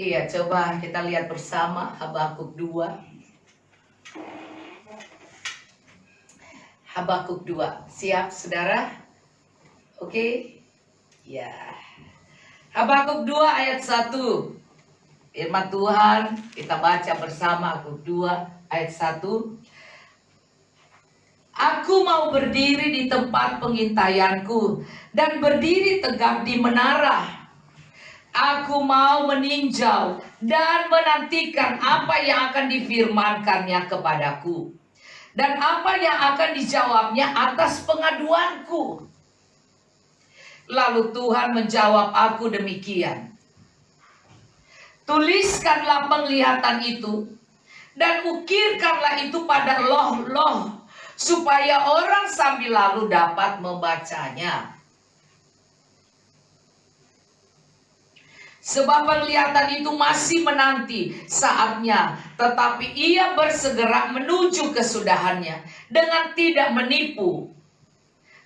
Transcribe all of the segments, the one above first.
Iya, coba kita lihat bersama Habakuk 2. Habakuk 2. Siap, saudara? Oke? Ya. Habakuk 2 ayat 1. Firman Tuhan, kita baca bersama Habakuk 2 ayat 1. Aku mau berdiri di tempat pengintaianku dan berdiri tegak di menara. Aku mau meninjau dan menantikan apa yang akan difirmankannya kepadaku, dan apa yang akan dijawabnya atas pengaduanku. Lalu Tuhan menjawab aku demikian. Tuliskanlah penglihatan itu dan ukirkanlah itu pada loh-loh, supaya orang sambil lalu dapat membacanya. Sebab penglihatan itu masih menanti saatnya, tetapi ia bersegera menuju kesudahannya dengan tidak menipu.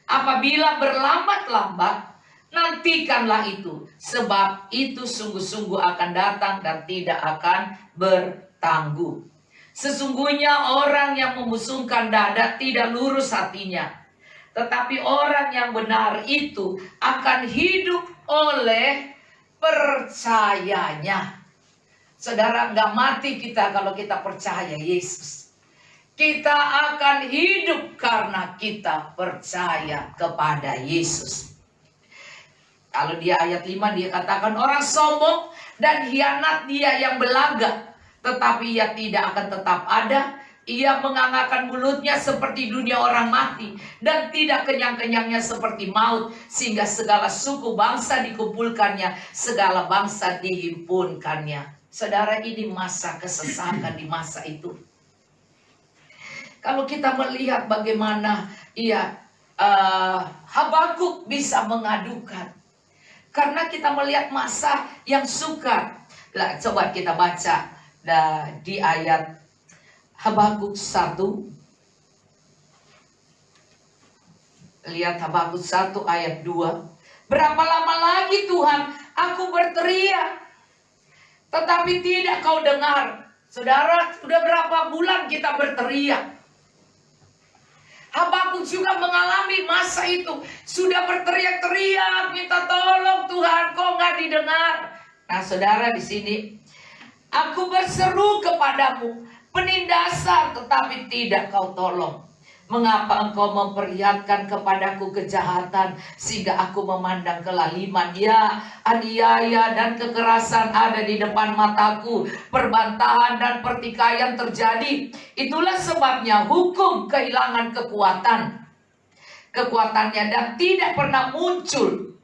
Apabila berlambat-lambat, nantikanlah itu, sebab itu sungguh-sungguh akan datang dan tidak akan bertangguh. Sesungguhnya orang yang membusungkan dada tidak lurus hatinya, tetapi orang yang benar itu akan hidup oleh percayanya. Saudara, nggak mati kita kalau kita percaya Yesus. Kita akan hidup karena kita percaya kepada Yesus. Kalau di ayat 5 dia katakan orang sombong dan hianat dia yang belaga, tetapi ia tidak akan tetap ada. Ia menganggarkan mulutnya seperti dunia orang mati, dan tidak kenyang-kenyangnya seperti maut, sehingga segala suku bangsa dikumpulkannya, segala bangsa dihimpunkannya. Saudara, ini masa kesesakan di masa itu. Kalau kita melihat bagaimana Habakuk bisa mengadukan, karena kita melihat masa yang sukar. Nah, coba kita baca di ayat Habakuk 1. Lihat Habakuk 1 ayat 2. Berapa lama lagi Tuhan aku berteriak, tetapi tidak kau dengar. Saudara, sudah berapa bulan kita berteriak? Habakuk juga mengalami masa itu. Sudah berteriak-teriak, minta tolong Tuhan, kok nggak didengar. Nah saudara, di sini aku berseru kepadamu, penindasan, tetapi tidak kau tolong. Mengapa engkau memperlihatkan kepadaku kejahatan, sehingga aku memandang kelaliman? Ya, aniaya dan kekerasan ada di depan mataku, perbantahan dan pertikaian terjadi. Itulah sebabnya hukum kehilangan kekuatannya, dan tidak pernah muncul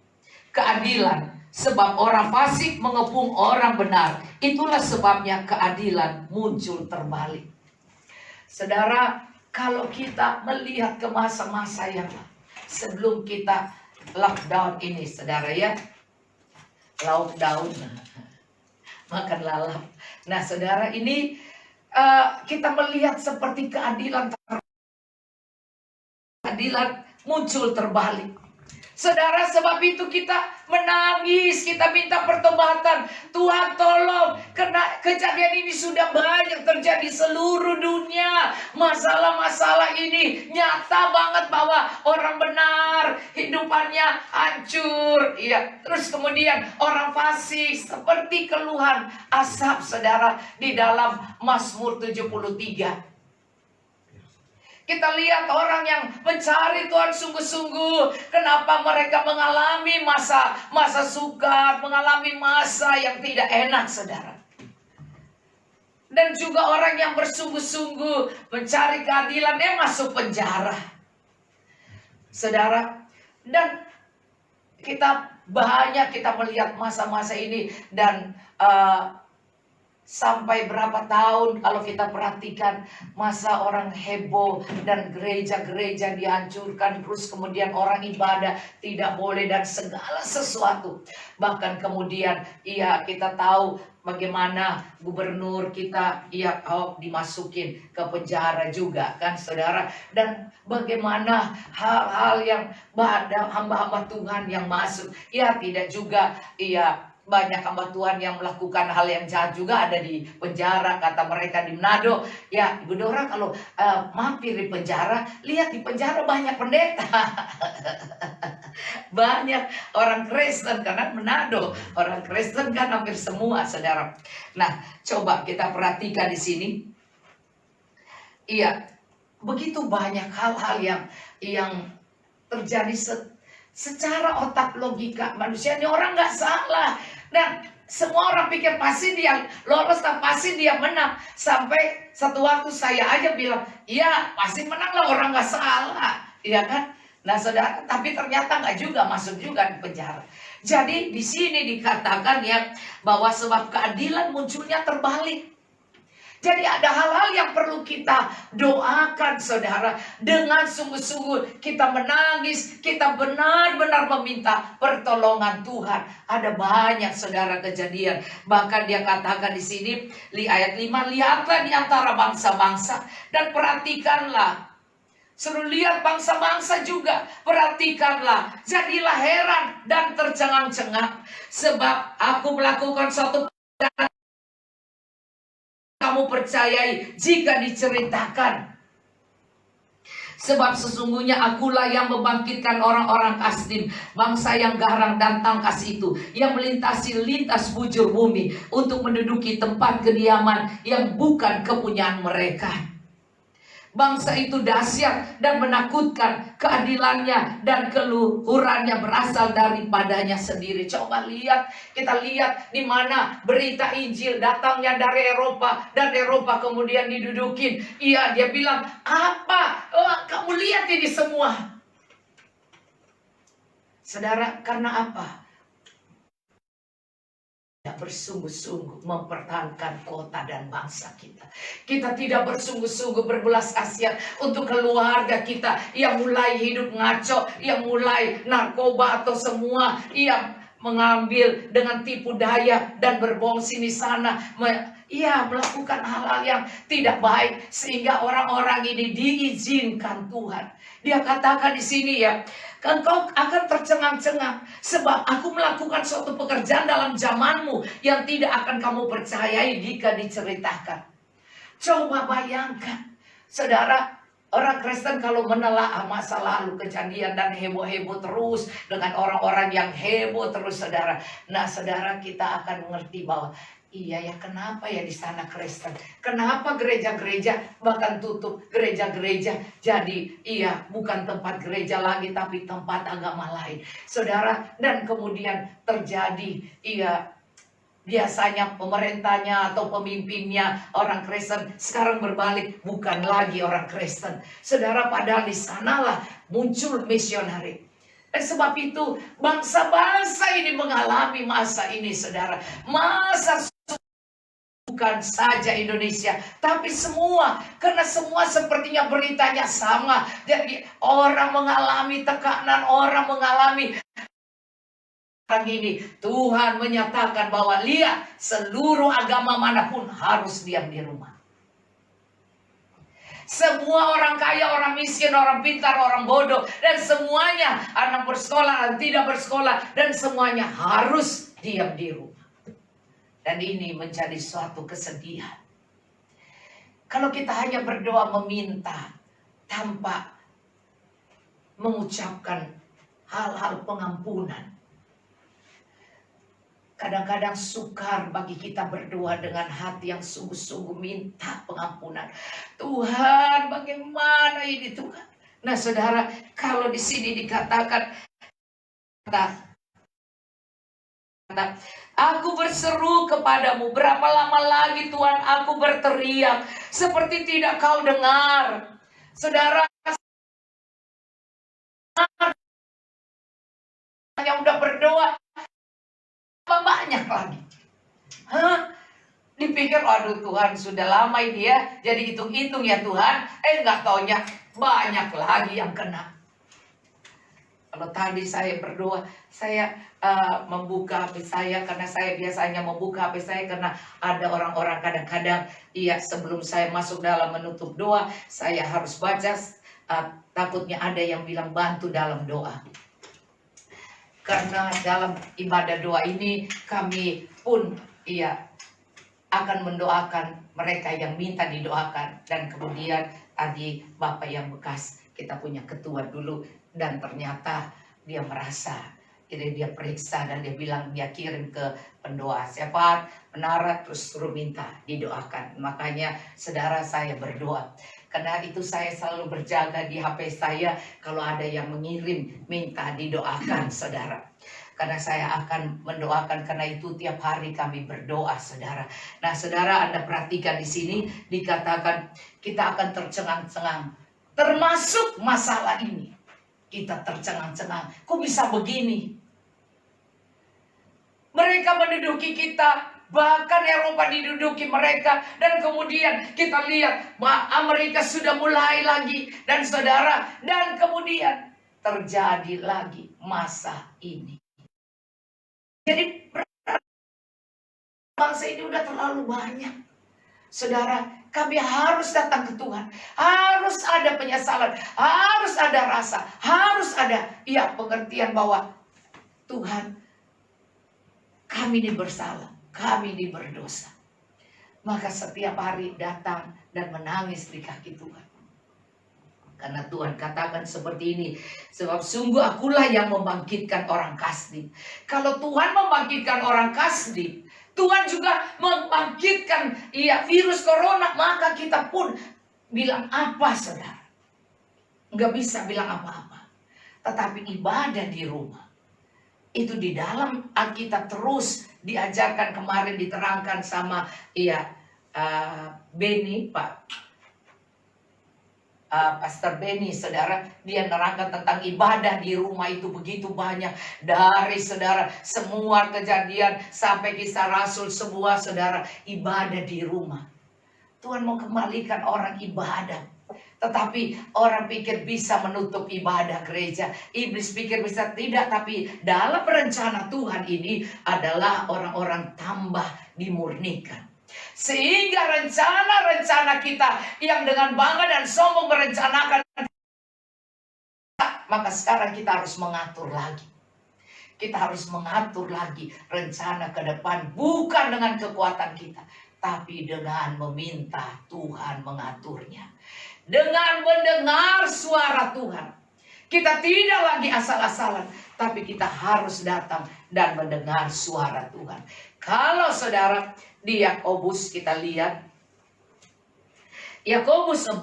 keadilan. Sebab orang fasik mengepung orang benar. Itulah sebabnya keadilan muncul terbalik. Saudara, kalau kita melihat ke masa-masa yang sebelum kita lockdown ini, saudara ya, lockdown, makan lalap. Nah saudara, ini kita melihat seperti keadilan muncul terbalik. Saudara, sebab itu kita menangis, kita minta pertobatan. Tuhan tolong, karena kejadian ini sudah banyak terjadi seluruh dunia. Masalah-masalah ini nyata banget bahwa orang benar hidupannya hancur. Iya, terus kemudian orang fasik seperti keluhan Asaf, saudara, di dalam Mazmur 73. Kita lihat orang yang mencari Tuhan sungguh-sungguh. Kenapa mereka mengalami masa sukar, mengalami masa yang tidak enak, saudara. Dan juga orang yang bersungguh-sungguh mencari keadilan, masuk penjara, saudara. Dan kita melihat masa-masa ini. Dan sampai berapa tahun kalau kita perhatikan masa orang heboh dan gereja-gereja dihancurkan, terus kemudian orang ibadah tidak boleh dan segala sesuatu. Bahkan kemudian kita tahu bagaimana gubernur kita Ahok dimasukin ke penjara juga kan saudara. Dan bagaimana hal-hal yang ada hamba-hamba Tuhan yang masuk tidak juga banyak hamba Tuhan yang melakukan hal yang jahat juga ada di penjara, kata mereka di Manado. Ya, Ibu Dora kalau mampir di penjara, lihat di penjara banyak pendeta. Banyak orang Kristen, karena Manado orang Kristen kan hampir semua, saudara. Nah, coba kita perhatikan di sini. Iya, begitu banyak hal-hal yang terjadi secara otak logika manusia. Ini orang nggak salah, dan semua orang pikir pasti dia lolos dan pasti dia menang. Sampai satu waktu saya aja bilang, iya pasti menang lah, orang nggak salah, iya kan? Nah saudara, tapi ternyata nggak juga, masuk juga di penjara. Jadi di sini dikatakan ya bahwa sebab keadilan munculnya terbalik. Jadi ada hal-hal yang perlu kita doakan, saudara. Dengan sungguh-sungguh kita menangis, kita benar-benar meminta pertolongan Tuhan. Ada banyak, saudara, kejadian. Bahkan dia katakan di sini, di ayat 5, lihatlah di antara bangsa-bangsa dan perhatikanlah. Suruh lihat bangsa-bangsa juga, perhatikanlah, jadilah heran dan tercengang-cengang. Sebab aku melakukan suatu kamu percayai jika diceritakan. Sebab sesungguhnya akulah yang membangkitkan orang-orang Kasdim, bangsa yang garang dan tangkas itu, yang melintasi lintas bujur bumi untuk menduduki tempat kediaman yang bukan kepunyaan mereka. Bangsa itu dahsyat dan menakutkan, keadilannya dan keluhurannya berasal daripadanya sendiri. Coba lihat, kita lihat di mana berita Injil datangnya dari Eropa, dan Eropa kemudian didudukin. Iya, dia bilang, apa? Oh, kamu lihat ini semua. Saudara, karena apa? Tidak bersungguh-sungguh mempertahankan kota dan bangsa kita. Kita tidak bersungguh-sungguh berbelas kasihan untuk keluarga kita yang mulai hidup ngaco, yang mulai narkoba atau semua, yang mengambil dengan tipu daya dan berbohong sini sana, melakukan hal-hal yang tidak baik, sehingga orang-orang ini diizinkan Tuhan. Dia katakan di sini ya, engkau akan tercengang-cengang sebab aku melakukan suatu pekerjaan dalam zamanmu yang tidak akan kamu percayai jika diceritakan. Coba bayangkan, saudara, orang Kristen kalau menelaah masa lalu kejadian dan heboh-heboh terus dengan orang-orang yang heboh terus, saudara. Nah, saudara, kita akan mengerti bahwa iya ya, kenapa ya di sana Kristen? Kenapa gereja-gereja bahkan tutup, gereja-gereja jadi bukan tempat gereja lagi tapi tempat agama lain, saudara. Dan kemudian terjadi biasanya pemerintahnya atau pemimpinnya orang Kristen, sekarang berbalik bukan lagi orang Kristen, saudara. Padahal di sanalah muncul misionari. Dan sebab itu bangsa-bangsa ini mengalami masa ini, saudara. Masa bukan saja Indonesia, tapi semua. Karena semua sepertinya beritanya sama. Jadi orang mengalami tekanan, orang mengalami ini. Tuhan menyatakan bahwa lihat, seluruh agama manapun harus diam di rumah. Semua orang kaya, orang miskin, orang pintar, orang bodoh, dan semuanya, anak bersekolah dan tidak bersekolah, dan semuanya harus diam di rumah. Dan ini menjadi suatu kesedihan. Kalau kita hanya berdoa meminta tanpa mengucapkan hal-hal pengampunan. Kadang-kadang sukar bagi kita berdoa dengan hati yang sungguh-sungguh minta pengampunan. Tuhan, bagaimana ini Tuhan? Nah, saudara, kalau di sini dikatakan, aku berseru kepadamu, berapa lama lagi Tuhan aku berteriak, seperti tidak kau dengar. Saudara, yang udah berdoa banyak lagi. Dipikir, aduh Tuhan sudah lama ini ya, jadi hitung-hitung ya Tuhan. Nggak taunya banyak lagi yang kena. Kalau tadi saya berdoa, saya membuka HP saya, karena saya biasanya membuka HP saya karena ada orang-orang kadang-kadang, sebelum saya masuk dalam menutup doa, saya harus baca, takutnya ada yang bilang bantu dalam doa. Karena dalam ibadah doa ini kami pun akan mendoakan mereka yang minta didoakan. Dan kemudian tadi Bapak yang bekas kita punya ketua dulu, dan ternyata dia merasa, jadi dia periksa dan dia bilang dia kirim ke pendoa siapa menara, terus suruh minta didoakan. Makanya saudara, saya berdoa. Karena itu saya selalu berjaga di HP saya kalau ada yang mengirim minta didoakan, saudara. Karena saya akan mendoakan, karena itu tiap hari kami berdoa, saudara. Nah, saudara, Anda perhatikan di sini dikatakan kita akan tercengang-cengang. Termasuk masalah ini. Kita tercengang-cengang. Kok bisa begini? Mereka menduduki kita, bahkan Eropa diduduki mereka, dan kemudian kita lihat Amerika sudah mulai lagi, dan saudara, dan kemudian terjadi lagi masa ini. Jadi bangsa ini udah terlalu banyak. Saudara, kami harus datang ke Tuhan. Harus ada penyesalan, harus ada rasa, harus ada pengertian bahwa Tuhan, kami ini bersalah, kami ini berdosa. Maka setiap hari datang dan menangis di kaki Tuhan. Karena Tuhan katakan seperti ini, sebab sungguh akulah yang membangkitkan orang Kasdim. Kalau Tuhan membangkitkan orang Kasdim, Tuhan juga membangkitkan virus corona, maka kita pun bilang apa, saudara? Nggak bisa bilang apa-apa. Tetapi ibadah di rumah, itu di dalam Alkitab terus diajarkan, kemarin diterangkan sama Benny, Pastor Benny, saudara, dia nerangkan tentang ibadah di rumah itu begitu banyak. Dari saudara, semua kejadian sampai kisah Rasul, semua saudara, ibadah di rumah. Tuhan mau kembalikan orang ibadah. Tetapi orang pikir bisa menutup ibadah gereja. Iblis pikir bisa, tidak. Tapi dalam rencana Tuhan ini adalah orang-orang tambah dimurnikan. Sehingga rencana-rencana kita yang dengan bangga dan sombong merencanakan, maka sekarang kita harus mengatur lagi. Kita harus mengatur lagi rencana ke depan, bukan dengan kekuatan kita, tapi dengan meminta Tuhan mengaturnya. Dengan mendengar suara Tuhan. Kita tidak lagi asal-asalan, tapi kita harus datang dan mendengar suara Tuhan. Kalau saudara, di Yakobus kita lihat, Yakobus 4,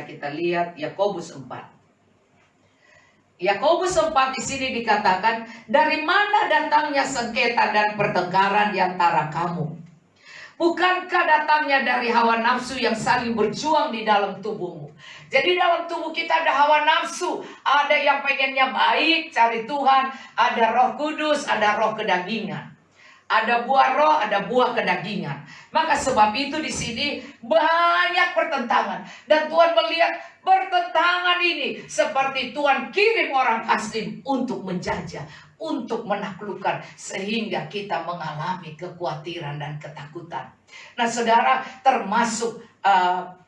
kita lihat Yakobus 4. Yakobus 4 di sini dikatakan, dari mana datangnya sengketa dan pertengkaran di antara kamu? Bukankah datangnya dari hawa nafsu yang saling berjuang di dalam tubuhmu? Jadi dalam tubuh kita ada hawa nafsu. Ada yang pengennya baik, cari Tuhan. Ada roh kudus, ada roh kedagingan. Ada buah roh, ada buah kedagingan. Maka sebab itu di sini banyak pertentangan. Dan Tuhan melihat pertentangan ini seperti Tuhan kirim orang Kasdim untuk menjajah, untuk menaklukkan, sehingga kita mengalami kekhawatiran dan ketakutan. Nah, saudara, termasuk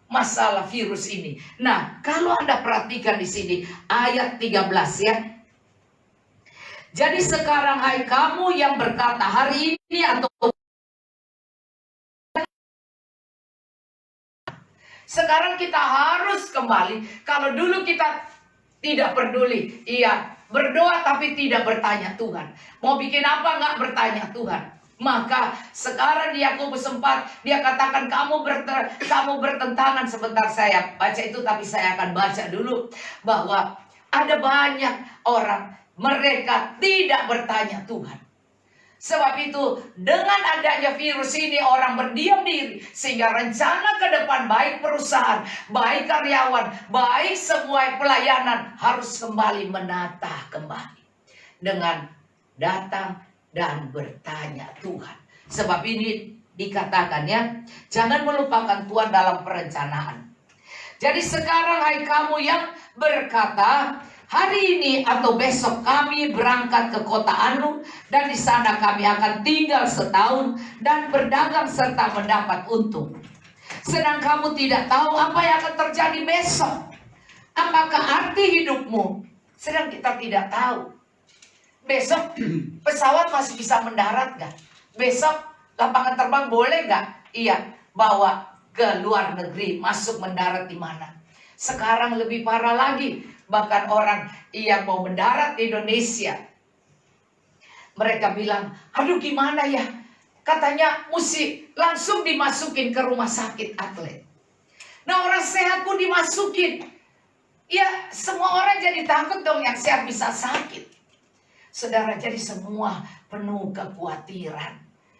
masalah virus ini. Nah, kalau Anda perhatikan di sini ayat 13 ya. Jadi sekarang hai kamu yang berkata hari ini atau sekarang kita harus kembali. Kalau dulu kita tidak peduli, berdoa tapi tidak bertanya Tuhan. Mau bikin apa nggak bertanya Tuhan. Maka sekarang di Yakobus 4 dia katakan kamu bertentangan. Sebentar saya baca itu, tapi saya akan baca dulu bahwa ada banyak orang mereka tidak bertanya Tuhan. Sebab itu dengan adanya virus ini orang berdiam diri, sehingga rencana ke depan baik perusahaan, baik karyawan, baik semua pelayanan harus kembali menata kembali dengan datang dan bertanya Tuhan. Sebab ini dikatakan ya, jangan melupakan Tuhan dalam perencanaan. Jadi sekarang hai kamu yang berkata hari ini atau besok kami berangkat ke kota Anu, dan di sana kami akan tinggal setahun dan berdagang serta mendapat untung. Sedang kamu tidak tahu apa yang akan terjadi besok. apakah arti hidupmu? Sedang kita tidak tahu. Besok pesawat masih bisa mendarat gak? Besok lapangan terbang boleh gak? Iya, bawa ke luar negeri, masuk mendarat di mana? Sekarang lebih parah lagi. Bahkan orang yang mau mendarat di Indonesia, mereka bilang, aduh gimana ya? Katanya mesti langsung dimasukin ke rumah sakit atlet. Nah, orang sehat pun dimasukin. Ya, semua orang jadi takut dong, yang sehat bisa sakit. Saudara, jadi semua penuh kekhawatiran.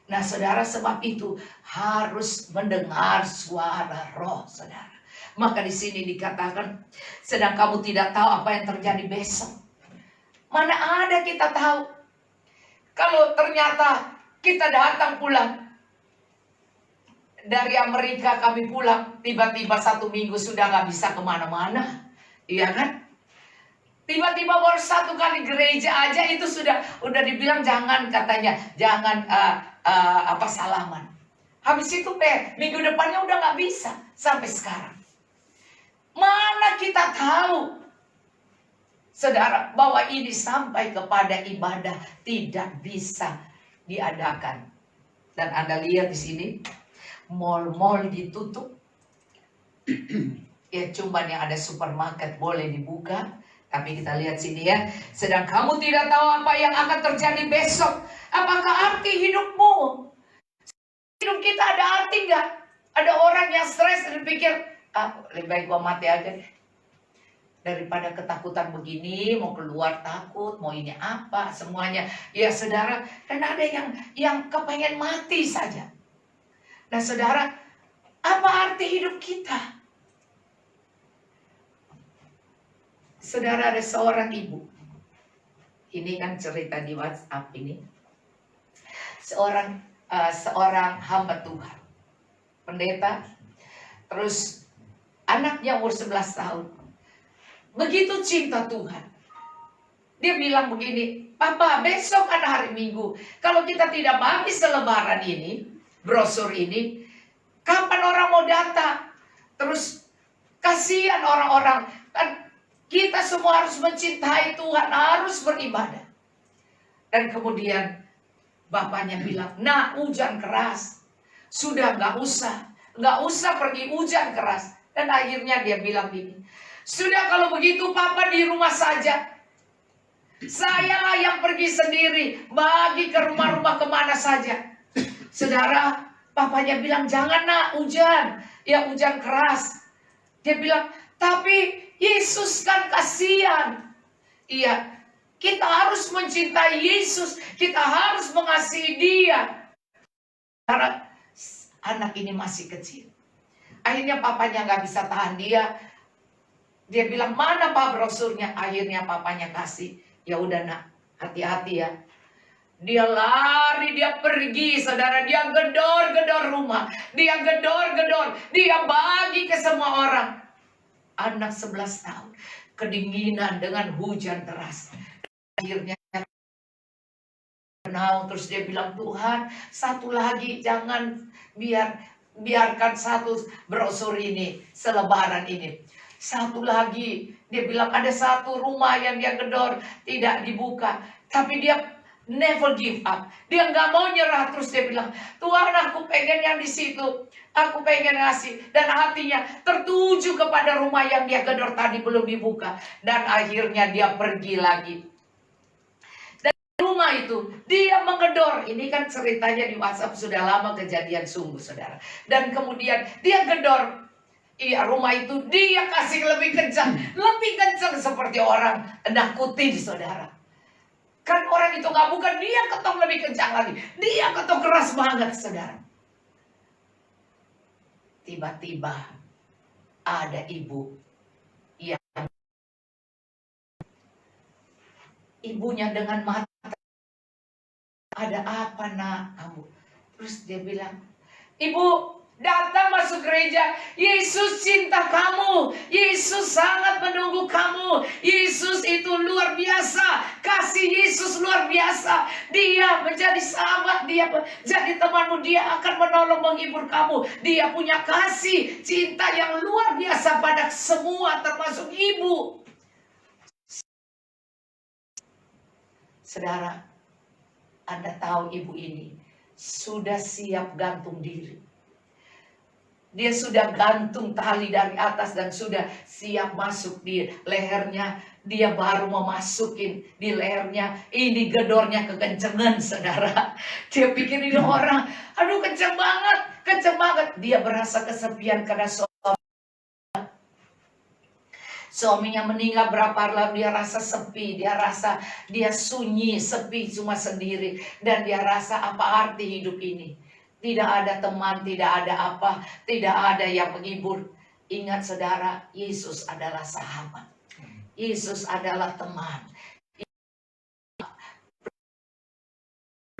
Nah, saudara, sebab itu harus mendengar suara roh, saudara. Maka di sini dikatakan, sedang kamu tidak tahu apa yang terjadi besok. Mana ada kita tahu. Kalau ternyata kita datang pulang dari Amerika, kami pulang, tiba-tiba 1 minggu sudah nggak bisa kemana-mana. Iya kan? Tiba-tiba baru 1 kali gereja aja itu udah dibilang jangan, katanya jangan salaman. Habis itu minggu depannya udah nggak bisa sampai sekarang. Mana kita tahu, saudara, bahwa ini sampai kepada ibadah tidak bisa diadakan. Dan Anda lihat di sini, mal-mal ditutup. Ya, cuman yang ada supermarket boleh dibuka. Tapi kita lihat sini ya, sedang kamu tidak tahu apa yang akan terjadi besok. Apakah arti hidupmu? Hidup kita ada arti nggak? Ada orang yang stres dan pikir, lebih baik gua mati aja deh. Daripada ketakutan begini, mau keluar takut, mau ini apa, semuanya. Ya saudara, dan ada yang kepengen mati saja. Nah saudara, apa arti hidup kita? Saudara, ada seorang ibu. Ini kan cerita di WhatsApp ini. Seorang hamba Tuhan. Pendeta. Terus anaknya umur 11 tahun. Begitu cinta Tuhan. Dia bilang begini, Papa, besok kan hari Minggu. Kalau kita tidak bagi selebaran ini, brosur ini, kapan orang mau datang? Terus kasihan orang-orang. Kan kita semua harus mencintai Tuhan, harus beribadah. Dan kemudian bapaknya bilang, nah hujan keras. Sudah nggak usah pergi hujan keras. Dan akhirnya dia bilang gini, sudah kalau begitu Papa di rumah saja. Sayalah yang pergi sendiri, bagi ke rumah-rumah kemana saja. Saudara, papanya bilang, jangan nak hujan. Ya hujan keras. Dia bilang, tapi Yesus kan kasihan. Iya, kita harus mencintai Yesus. Kita harus mengasihi dia. Karena anak ini masih kecil. Akhirnya papanya nggak bisa tahan dia. Dia bilang, mana Pak brosurnya? Akhirnya papanya kasih. Ya udah nak, hati-hati ya. Dia lari, dia pergi, saudara. Dia gedor-gedor rumah. Dia gedor-gedor. Dia bagi ke semua orang. Anak 11 tahun. Kedinginan dengan hujan deras. Akhirnya terus dia bilang, Tuhan, satu lagi, jangan biarkan satu brosur ini, selebaran ini. Satu lagi, dia bilang ada satu rumah yang dia gedor, tidak dibuka. Tapi dia never give up. Dia nggak mau nyerah. Terus dia bilang, Tuhan, aku pengen yang di situ. Aku pengen ngasih. Dan hatinya tertuju kepada rumah yang dia gedor tadi belum dibuka. Dan akhirnya dia pergi lagi. Dan rumah itu dia menggedor. Ini kan ceritanya di WhatsApp sudah lama, kejadian sungguh, saudara. Dan kemudian dia gedor. Iya, rumah itu dia kasih lebih kencang. Lebih kencang seperti orang nakutin, saudara. Kan orang itu nggak bukan, dia ketok lebih kencang lagi. Dia ketok keras banget, saudara. Tiba-tiba ada ibu yang ibunya dengan mata, ada apa nak kamu? Terus dia bilang, ibu datang masuk gereja, Yesus cinta kamu, Yesus sangat menunggu kamu. kamu. Yesus itu luar biasa. Kasih Yesus luar biasa. Dia menjadi sahabat, dia jadi temanmu, dia akan menolong, menghibur kamu. Dia punya kasih, cinta yang luar biasa pada semua, termasuk ibu. Saudara, Anda tahu ibu ini sudah siap gantung diri. Dia sudah gantung tali dari atas dan sudah siap masuk di lehernya. Dia baru memasukin di lehernya. Ini gedornya kekencengan, saudara. Dia pikir ini orang, aduh kenceng banget, kenceng banget. Dia berasa kesepian karena suaminya meninggal berapa lama, dia rasa sepi, dia rasa dia sunyi, sepi, cuma sendiri. Dan dia rasa apa arti hidup ini? Tidak ada teman, tidak ada apa, tidak ada yang menghibur. Ingat saudara, Yesus adalah sahabat. Yesus adalah teman.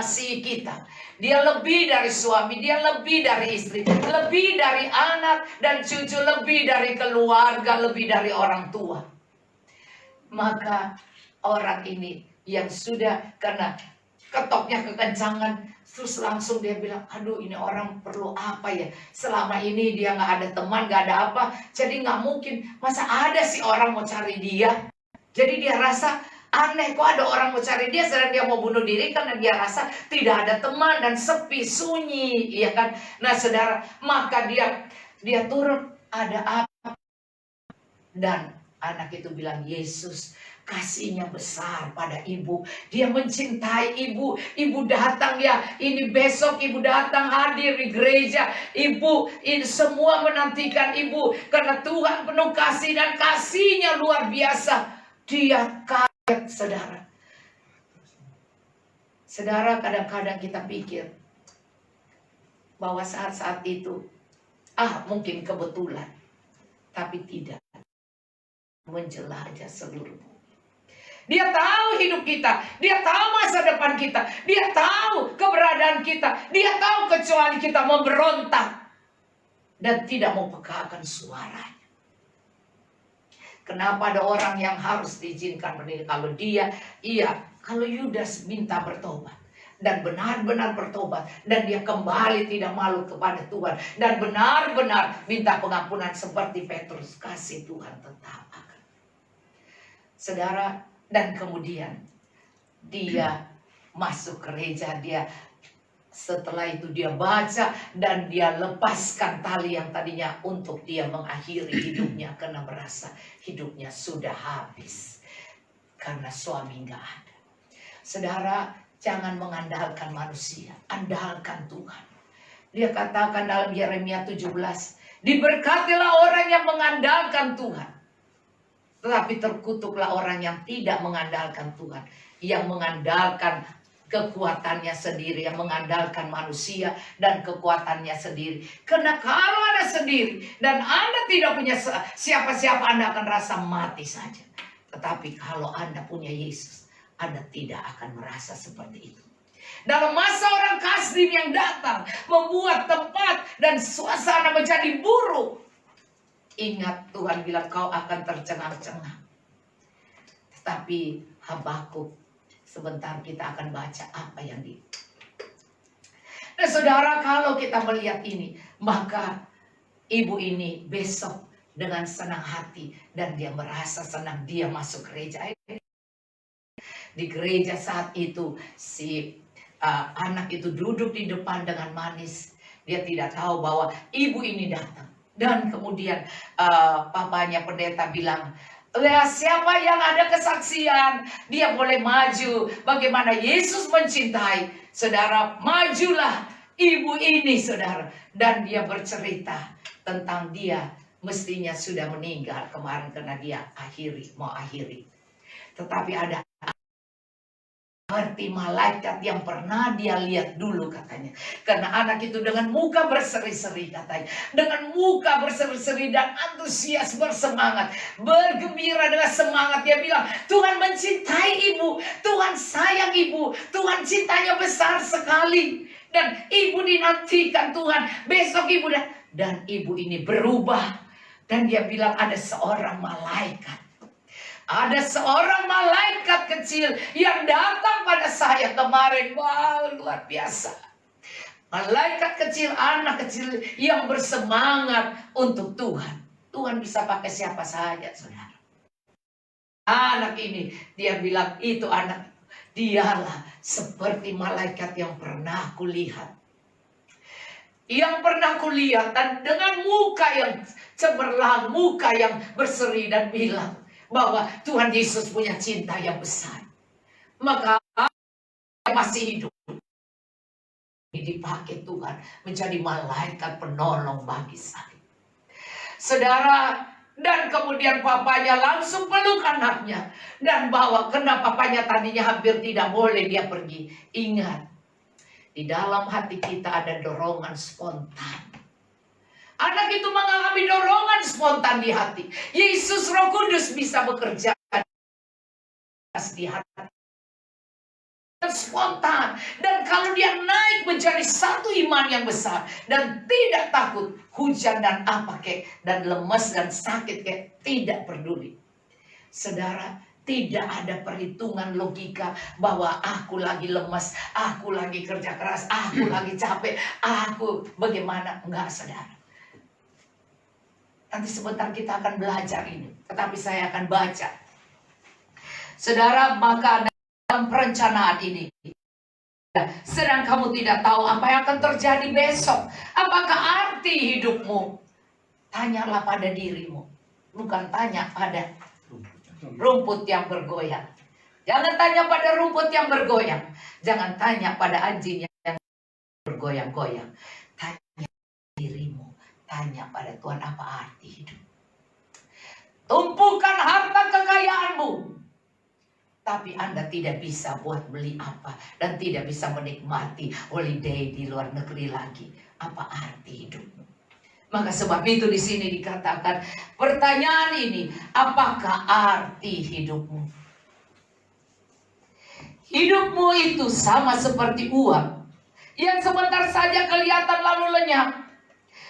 Kasih kita. Dia lebih dari suami, dia lebih dari istri, lebih dari anak dan cucu, lebih dari keluarga, lebih dari orang tua. Maka orang ini yang sudah karena ketoknya kekencangan, terus langsung dia bilang, aduh ini orang perlu apa ya? Selama ini dia nggak ada teman, nggak ada apa, jadi nggak mungkin. Masa ada sih orang mau cari dia? Jadi dia rasa aneh, kok ada orang mau cari dia, sedang dia mau bunuh diri karena dia rasa tidak ada teman dan sepi, sunyi, ya kan? Nah saudara, maka dia turun, ada apa? Dan anak itu bilang, Yesus kasihnya besar pada ibu. Dia mencintai ibu. Ibu datang ya. Ini besok ibu datang hadir di gereja. Ibu ini semua menantikan ibu. Karena Tuhan penuh kasih dan kasihnya luar biasa. Dia kaget, saudara. Saudara, kadang-kadang kita pikir bahwa saat-saat itu mungkin kebetulan. Tapi tidak. Menjelajah seluruh bumi. Dia tahu hidup kita, dia tahu masa depan kita, dia tahu keberadaan kita, dia tahu kecuali kita memberontak dan tidak mau pekakan suaranya. Kenapa ada orang yang harus diizinkan menikah? Kalau dia, kalau Yudas minta bertobat dan benar-benar bertobat dan dia kembali tidak malu kepada Tuhan dan benar-benar minta pengampunan seperti Petrus, kasih Tuhan tetap akan. Saudara, dan kemudian dia masuk gereja, setelah itu dia baca dan dia lepaskan tali yang tadinya untuk dia mengakhiri hidupnya karena merasa hidupnya sudah habis karena suami nggak ada. Saudara, jangan mengandalkan manusia, andalkan Tuhan. Dia katakan dalam Yeremia 17, diberkatilah orang yang mengandalkan Tuhan. Tetapi terkutuklah orang yang tidak mengandalkan Tuhan, yang mengandalkan kekuatannya sendiri, yang mengandalkan manusia dan kekuatannya sendiri. Karena kalau Anda sendiri dan Anda tidak punya siapa-siapa, Anda akan rasa mati saja. Tetapi kalau Anda punya Yesus, Anda tidak akan merasa seperti itu. Dalam masa orang Kasdim yang datang membuat tempat dan suasana menjadi buruk, ingat Tuhan bilang kau akan tercengang-cengang. Tetapi Habakuk, sebentar kita akan baca apa yang Nah saudara, kalau kita melihat ini, maka ibu ini besok dengan senang hati dan dia merasa senang dia masuk gereja. Di gereja saat itu si anak itu duduk di depan dengan manis. Dia tidak tahu bahwa ibu ini datang. Dan kemudian papanya pendeta bilang, siapa yang ada kesaksian, dia boleh maju. Bagaimana Yesus mencintai. Saudara, majulah ibu ini, saudara. Dan dia bercerita tentang dia mestinya sudah meninggal kemarin karena dia mau akhiri. Tetapi ada seperti malaikat yang pernah dia lihat dulu katanya. Karena anak itu dengan muka berseri-seri katanya. Dengan muka berseri-seri dan antusias, bersemangat. Bergembira dengan semangat. Dia bilang, Tuhan mencintai ibu. Tuhan sayang ibu. Tuhan cintanya besar sekali. Dan ibu dinantikan Tuhan. Besok ibu dan ibu ini berubah. Dan dia bilang ada seorang malaikat. Ada seorang malaikat kecil yang datang pada saya kemarin. Wow, luar biasa. Malaikat kecil, anak kecil yang bersemangat untuk Tuhan. Tuhan bisa pakai siapa saja, saudara. Anak ini, dia bilang itu anak. Dialah seperti malaikat yang pernah kulihat. Yang pernah kulihat, dan dengan muka yang cemerlang, muka yang berseri, dan bilang bahwa Tuhan Yesus punya cinta yang besar. Maka dia masih hidup. Dipakai Tuhan menjadi malaikat penolong bagi saya. Saudara, dan kemudian papanya langsung peluk anaknya dan bawa. Karena papanya tadinya hampir tidak boleh dia pergi. Ingat, di dalam hati kita ada dorongan spontan. Anak itu mengalami dorongan spontan di hati. Yesus Roh Kudus bisa bekerja di hati. Spontan. Dan kalau dia naik menjadi satu iman yang besar. Dan tidak takut hujan dan apa kek. Dan lemes dan sakit kek. Tidak peduli. Saudara, tidak ada perhitungan logika bahwa aku lagi lemas, aku lagi kerja keras, aku lagi capek, aku bagaimana. Enggak, saudara. Nanti sebentar kita akan belajar ini. Tetapi saya akan baca. Saudara, maka dalam perencanaan ini, sedang kamu tidak tahu apa yang akan terjadi besok. Apakah arti hidupmu? Tanyalah pada dirimu. Bukan tanya pada rumput yang bergoyang. Jangan tanya pada rumput yang bergoyang. Jangan tanya pada anjing yang bergoyang-goyang. Tanya dirimu. Tanya pada Tuhan, apa arti hidup? Tumpukan harta kekayaanmu. Tapi Anda tidak bisa buat beli apa. Dan tidak bisa menikmati holiday di luar negeri lagi. Apa arti hidupmu? Maka sebab itu di sini dikatakan pertanyaan ini, apakah arti hidupmu? Hidupmu itu sama seperti uang yang sebentar saja kelihatan lalu lenyap.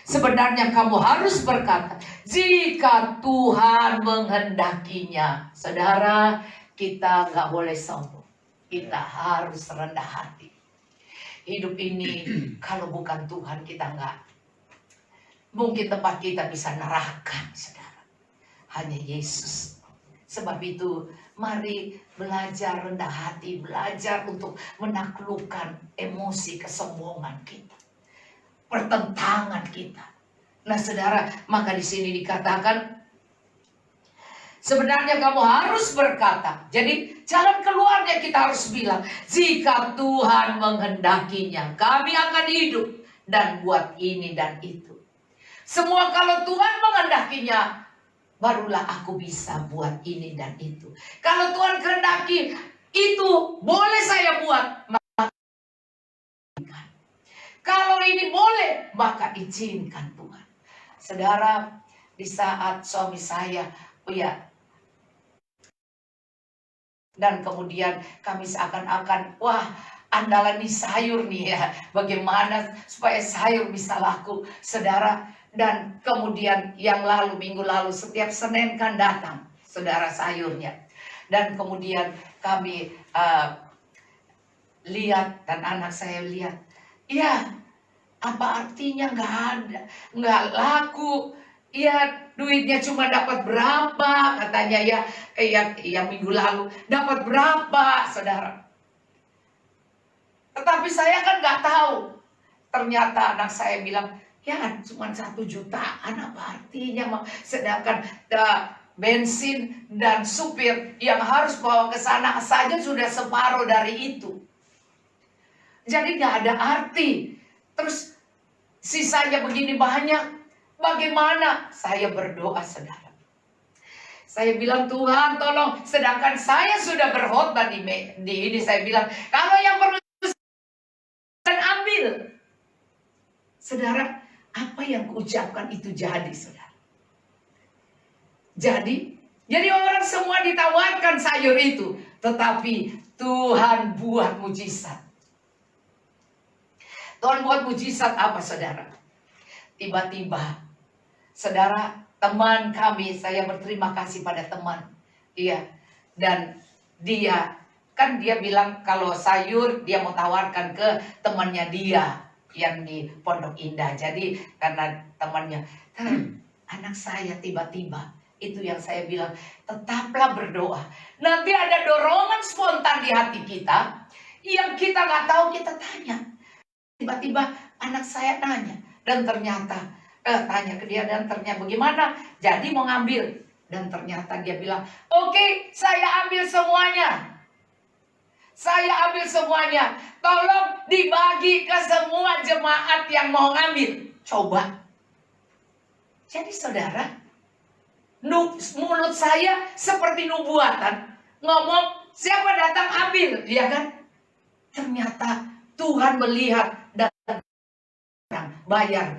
Sebenarnya kamu harus berkata, jika Tuhan menghendakinya. Saudara, kita nggak boleh sombong. Kita harus rendah hati. Hidup ini kalau bukan Tuhan kita nggak. Mungkin tempat kita bisa neraka, saudara. Hanya Yesus. Sebab itu mari belajar rendah hati. Belajar untuk menaklukkan emosi kesombongan kita. Pertentangan kita. Nah saudara, maka di sini dikatakan sebenarnya kamu harus berkata. Jadi jalan keluarnya kita harus bilang, jika Tuhan menghendakinya, kami akan hidup dan buat ini dan itu. Semua kalau Tuhan menghendakinya, barulah aku bisa buat ini dan itu. Kalau Tuhan kehendaki itu boleh saya buat, maka kalau ini boleh, maka izinkan Tuhan. Saudara, di saat suami saya, dan kemudian kami seakan-akan, wah andalan nih sayur nih ya. Bagaimana supaya sayur bisa laku, saudara. Dan kemudian yang lalu, minggu lalu, setiap Senin kan datang, saudara, sayurnya. Dan kemudian kami lihat, dan anak saya lihat, ya apa artinya nggak ada, nggak laku. Ya duitnya cuma dapat berapa, katanya ya minggu lalu dapat berapa, saudara. Tetapi saya kan nggak tahu. Ternyata anak saya bilang, ya cuma 1 jutaan, apa artinya? Sedangkan bensin dan supir yang harus bawa ke sana saja sudah separuh dari itu. Jadi nggak ada arti. Terus sisanya begini banyak. Bagaimana? Saya berdoa, saudara. Saya bilang, Tuhan tolong. Sedangkan saya sudah berkhotbah di ini. Saya bilang, kalau yang perlu dan ambil. Saudara, apa yang kuucapkan itu jadi, saudara. Jadi orang semua ditawarkan sayur itu. Tetapi Tuhan buat mujizat. Tuhan buat mujizat apa, saudara? Tiba-tiba, saudara, teman kami, saya berterima kasih pada teman Iya. Dan dia bilang kalau sayur dia mau tawarkan ke temannya dia yang di Pondok Indah. Jadi karena temannya, anak saya tiba-tiba, itu yang saya bilang, tetaplah berdoa. Nanti ada dorongan spontan di hati kita yang kita nggak tahu, kita tanya. Tiba-tiba anak saya nanya, dan ternyata tanya ke dia, dan ternyata bagaimana? Jadi mau ngambil, dan ternyata dia bilang, oke, saya ambil semuanya. Saya ambil semuanya. Tolong dibagi ke semua jemaat yang mau ngambil. Coba. Jadi saudara, mulut saya seperti nubuatan. Ngomong, siapa datang ambil, ya kan? Ternyata Tuhan melihat dan bayar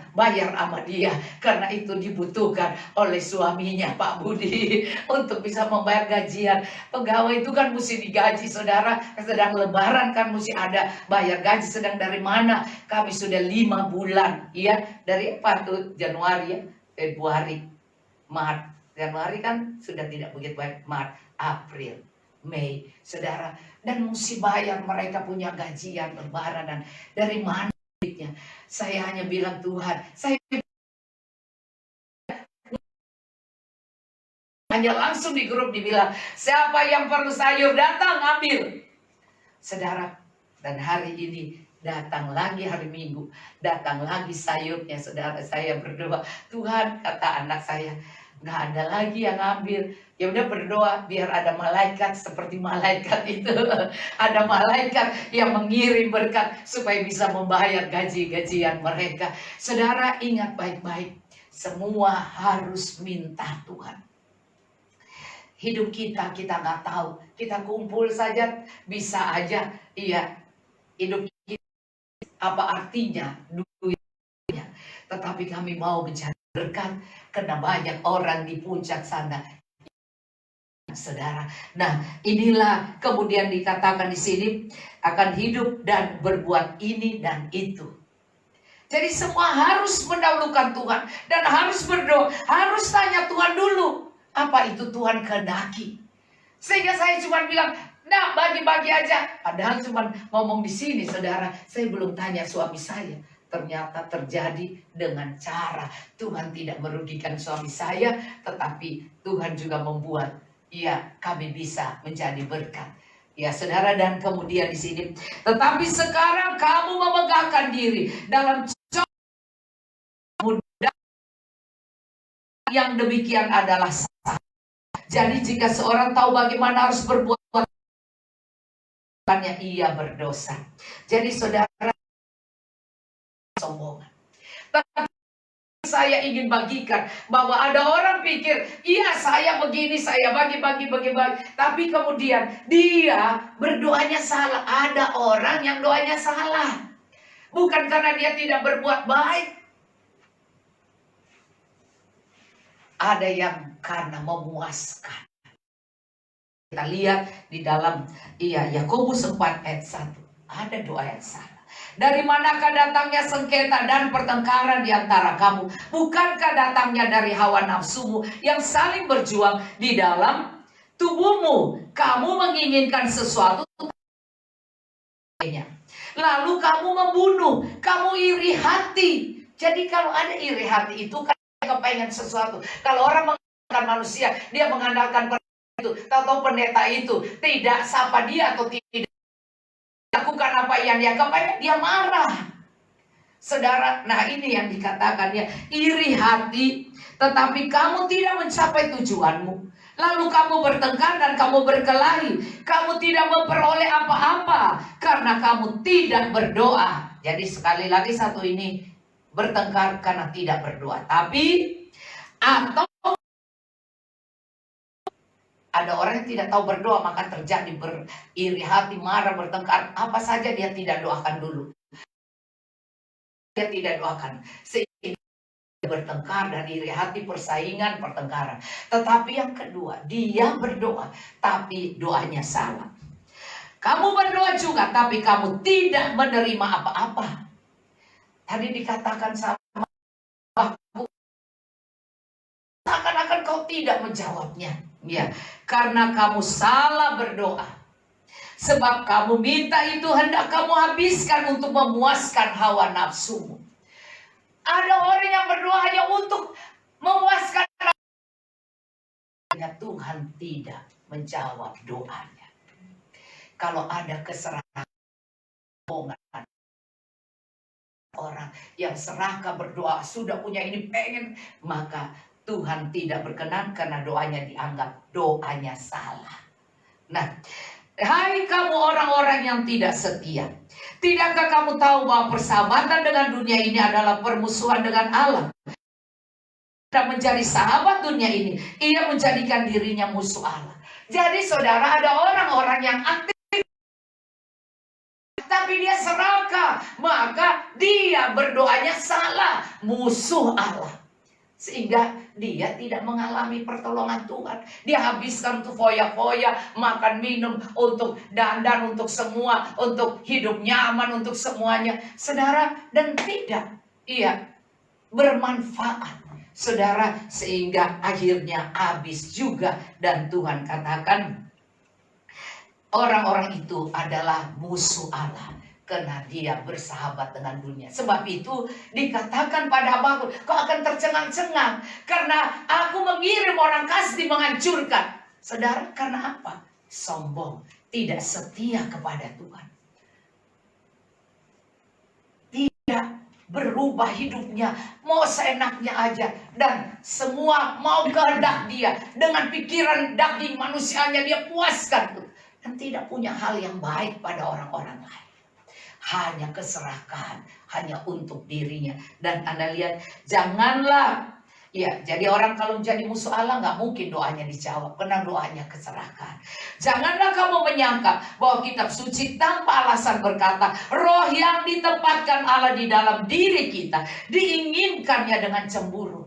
sama dia. Karena itu dibutuhkan oleh suaminya, Pak Budi, untuk bisa membayar gajian. Pegawai itu kan mesti digaji, saudara. Sedang lebaran kan mesti ada bayar gaji. Sedang dari mana? Kami sudah 5 bulan, ya. Dari apa tuh? Januari, ya, Februari, Maret. Januari kan sudah tidak begitu baik. Maret, April, Mei, saudara. Dan mesti bayar, mereka punya gajian lebaran. Dan dari mana duitnya? Saya hanya bilang, Tuhan, saya hanya langsung di grup dibilang, siapa yang perlu sayur datang ambil. Saudara, dan hari ini datang lagi, hari Minggu datang lagi sayurnya. Saudara, saya berdoa, Tuhan, kata anak saya, nggak ada lagi yang ambil. Ya udah, berdoa biar ada malaikat seperti malaikat itu. Ada malaikat yang mengirim berkat supaya bisa membayar gaji-gajian mereka. Saudara, ingat baik-baik, semua harus minta Tuhan. Hidup kita nggak tahu. Kita kumpul saja bisa aja, iya, hidup kita apa artinya duitnya. Tetapi kami mau mencari berkat karena banyak orang di puncak sana, saudara. Nah, inilah kemudian dikatakan di sini, akan hidup dan berbuat ini dan itu. Jadi semua harus mendahulukan Tuhan dan harus berdoa, harus tanya Tuhan dulu. Apa itu Tuhan kehendaki? Sehingga saya cuma bilang, nah bagi-bagi aja. Padahal cuma ngomong di sini, saudara. Saya belum tanya suami saya. Ternyata terjadi dengan cara Tuhan tidak merugikan suami saya, tetapi Tuhan juga membuat, ya, kami bisa menjadi berkat. Ya, saudara, dan kemudian di sini, tetapi sekarang kamu memegahkan diri dalam mudah yang demikian adalah sah. Jadi jika seorang tahu bagaimana harus berbuat, ia berdosa. Jadi saudara, sombongan. Tapi saya ingin bagikan bahwa ada orang pikir, iya saya begini, saya bagi-bagi. Tapi kemudian dia berdoanya salah. Ada orang yang doanya salah. Bukan karena dia tidak berbuat baik. Ada yang karena memuaskan. Kita lihat di dalam Yakobus 4 ayat 1. Ada doa yang salah. Dari manakah datangnya sengketa dan pertengkaran di antara kamu? Bukankah datangnya dari hawa nafsumu yang saling berjuang di dalam tubuhmu? Kamu menginginkan sesuatu, lalu kamu membunuh, kamu iri hati. Jadi kalau ada iri hati itu kan kepengen sesuatu. Kalau orang mengandalkan manusia, dia mengandalkan itu, tahu pendeta itu tidak sapa dia atau tidak lakukan apa yang dia kepengen, dia marah. Saudara, nah ini yang dikatakan ya, iri hati, tetapi kamu tidak mencapai tujuanmu. Lalu kamu bertengkar dan kamu berkelahi. Kamu tidak memperoleh apa-apa karena kamu tidak berdoa. Jadi sekali lagi satu ini, bertengkar karena tidak berdoa. Tapi atau ada orang yang tidak tahu berdoa, maka terjadi beriri hati, marah, bertengkar. Apa saja dia tidak doakan dulu. Dia tidak doakan. Sehingga bertengkar dan iri hati, persaingan, pertengkaran. Tetapi yang kedua, dia berdoa, tapi doanya salah. Kamu berdoa juga, tapi kamu tidak menerima apa-apa. Tadi dikatakan sama seakan-akan kau tidak menjawabnya. Ya, karena kamu salah berdoa. Sebab kamu minta itu hendak kamu habiskan untuk memuaskan hawa nafsumu. Ada orang yang berdoa hanya untuk memuaskan. Tuhan tidak menjawab doanya. Kalau ada keserahan, orang yang serakah berdoa sudah punya ini pengen, maka Tuhan tidak berkenan karena doanya dianggap doanya salah. Nah, hai kamu orang-orang yang tidak setia, tidakkah kamu tahu bahwa persahabatan dengan dunia ini adalah permusuhan dengan Allah? Dan menjadi sahabat dunia ini, ia menjadikan dirinya musuh Allah. Jadi saudara, ada orang-orang yang aktif tapi dia serakah, maka dia berdoanya salah, musuh Allah. Sehingga dia tidak mengalami pertolongan Tuhan. Dia habiskan untuk foya-foya, makan minum, untuk dandan, untuk semua, untuk hidup nyaman, untuk semuanya. Saudara, dan tidak ia bermanfaat. Saudara, sehingga akhirnya habis juga. Dan Tuhan katakan, orang-orang itu adalah musuh Allah. Karena dia bersahabat dengan dunia. Sebab itu dikatakan pada Habakuk, kau akan tercengang-cengang. Karena aku mengirim orang kasih menghancurkan. Saudara, karena apa? Sombong, tidak setia kepada Tuhan. Tidak berubah hidupnya, mau seenaknya aja. Dan semua mau kehendak dia. Dengan pikiran daging manusianya dia puaskan. Dan tidak punya hal yang baik pada orang-orang lain. Hanya keserakahan, hanya untuk dirinya. Dan Anda lihat, janganlah. Ya, jadi orang kalau jadi musuh Allah nggak mungkin doanya dijawab, karena doanya keserakahan. Janganlah kamu menyangka bahwa kitab suci tanpa alasan berkata, roh yang ditempatkan Allah di dalam diri kita diinginkannya dengan cemburu.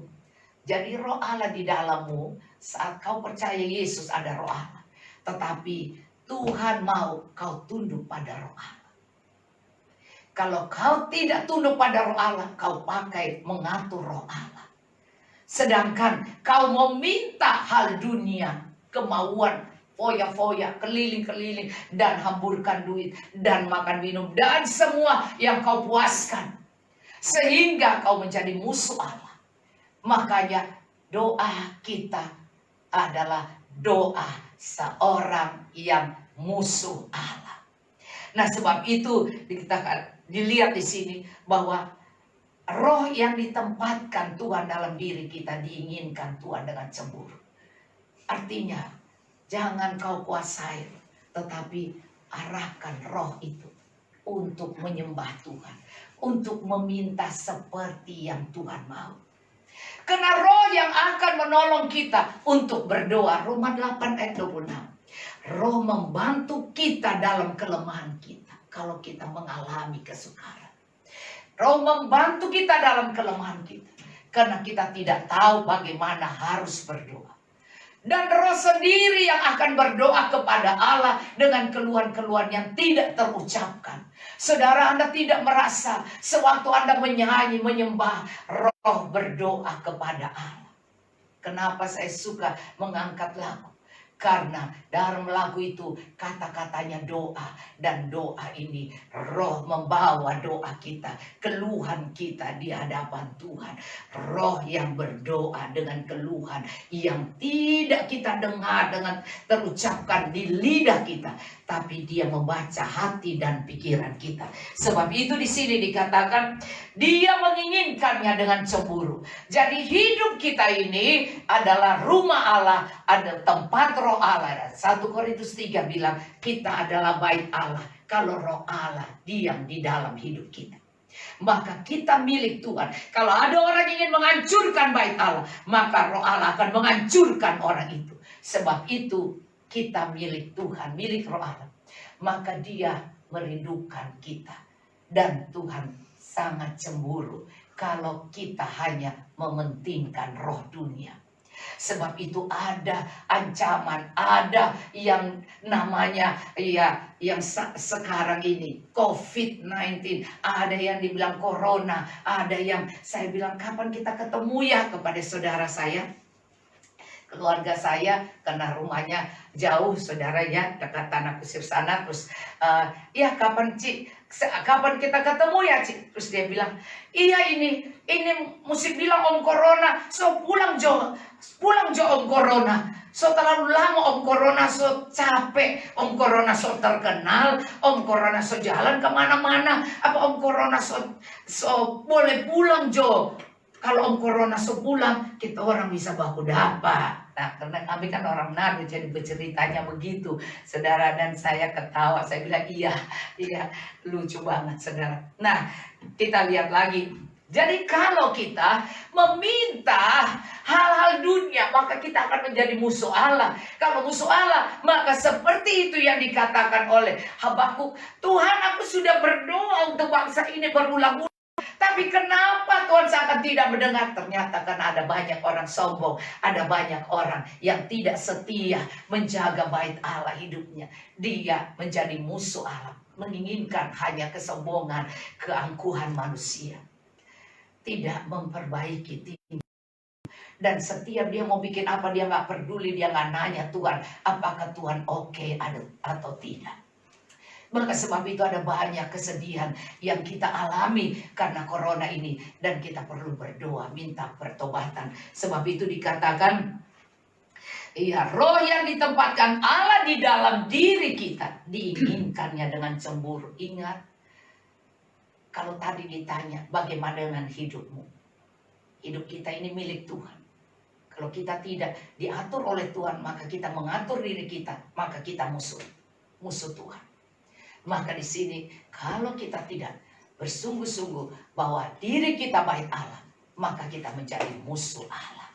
Jadi roh Allah di dalammu saat kau percaya Yesus ada roh Allah. Tetapi Tuhan mau kau tunduk pada roh Allah. Kalau kau tidak tunduk pada roh Allah, kau pakai mengatur roh Allah. Sedangkan kau meminta hal dunia, kemauan, foya-foya, keliling-keliling, dan hamburkan duit, dan makan minum, dan semua yang kau puaskan. Sehingga kau menjadi musuh Allah. Makanya doa kita adalah doa seorang yang musuh Allah. Nah, sebab itu dilihat di sini bahwa roh yang ditempatkan Tuhan dalam diri kita diinginkan Tuhan dengan cemburu. Artinya, jangan kau kuasai, tetapi arahkan roh itu untuk menyembah Tuhan, untuk meminta seperti yang Tuhan mau. Karena roh yang akan menolong kita untuk berdoa, Roma 8 ayat 26. Roh membantu kita dalam kelemahan kita. Kalau kita mengalami kesukaran. Roh membantu kita dalam kelemahan kita. Karena kita tidak tahu bagaimana harus berdoa. Dan roh sendiri yang akan berdoa kepada Allah dengan keluhan-keluhan yang tidak terucapkan. Saudara, Anda tidak merasa sewaktu Anda menyanyi, menyembah, roh berdoa kepada Allah. Kenapa saya suka mengangkat lagu? Karena dalam lagu itu kata-katanya doa. Dan doa ini roh membawa doa kita, keluhan kita di hadapan Tuhan. Roh yang berdoa dengan keluhan yang tidak kita dengar dengan terucapkan di lidah kita. Tapi dia membaca hati dan pikiran kita. Sebab itu di sini dikatakan dia menginginkannya dengan cemburu. Jadi hidup kita ini adalah rumah Allah, ada tempat roh Allah. 1 Korintus 3 bilang kita adalah bait Allah. Kalau roh Allah diam di dalam hidup kita, maka kita milik Tuhan. Kalau ada orang ingin menghancurkan bait Allah, maka roh Allah akan menghancurkan orang itu. Sebab itu kita milik Tuhan, milik roh Allah. Maka dia merindukan kita. Dan Tuhan sangat cemburu kalau kita hanya mementingkan roh dunia. Sebab itu ada ancaman, ada yang namanya yang sekarang ini COVID-19, ada yang dibilang corona, ada yang saya bilang kapan kita ketemu ya kepada saudara saya. keluarga saya karena rumahnya jauh, saudara ya, dekat tanah kusir sana. Terus ya kapan kapan kita ketemu ya Cik? Terus dia bilang, iya ini mesti bilang Om Corona, so pulang Jo Om Corona. So terlalu lama Om Corona, so capek Om Corona, so terkenal Om Corona, so jalan kemana-mana. Apa Om Corona so boleh pulang Jo? Kalau Om Corona so pulang, kita orang bisa baku dapat. Nah, karena kami kan orang Manado, jadi berceritanya begitu, saudara. Dan saya ketawa, saya bilang iya, lucu banget, saudara. Nah, kita lihat lagi. Jadi kalau kita meminta hal-hal dunia, maka kita akan menjadi musuh Allah. Kalau musuh Allah, maka seperti itu yang dikatakan oleh Habakuk. Tuhan, aku sudah berdoa untuk bangsa ini berulang-ulang. Tapi kenapa Tuhan sangat tidak mendengar? Ternyata karena ada banyak orang sombong. Ada banyak orang yang tidak setia menjaga bait Allah hidupnya. Dia menjadi musuh Allah. Menginginkan hanya kesombongan, keangkuhan manusia. Tidak memperbaiki diri. Dan setiap dia mau bikin apa, dia nggak peduli. Dia nggak nanya Tuhan, apakah Tuhan oke atau tidak. Maka sebab itu ada banyak kesedihan yang kita alami karena corona ini. Dan kita perlu berdoa, minta pertobatan. Sebab itu dikatakan, ya, roh yang ditempatkan Allah di dalam diri kita, diinginkannya dengan cemburu. Ingat, kalau tadi ditanya, bagaimana dengan hidupmu? Hidup kita ini milik Tuhan. Kalau kita tidak diatur oleh Tuhan, maka kita mengatur diri kita, maka kita musuh Tuhan. Maka di sini kalau kita tidak bersungguh-sungguh bahwa diri kita bait Allah, maka kita menjadi musuh Allah.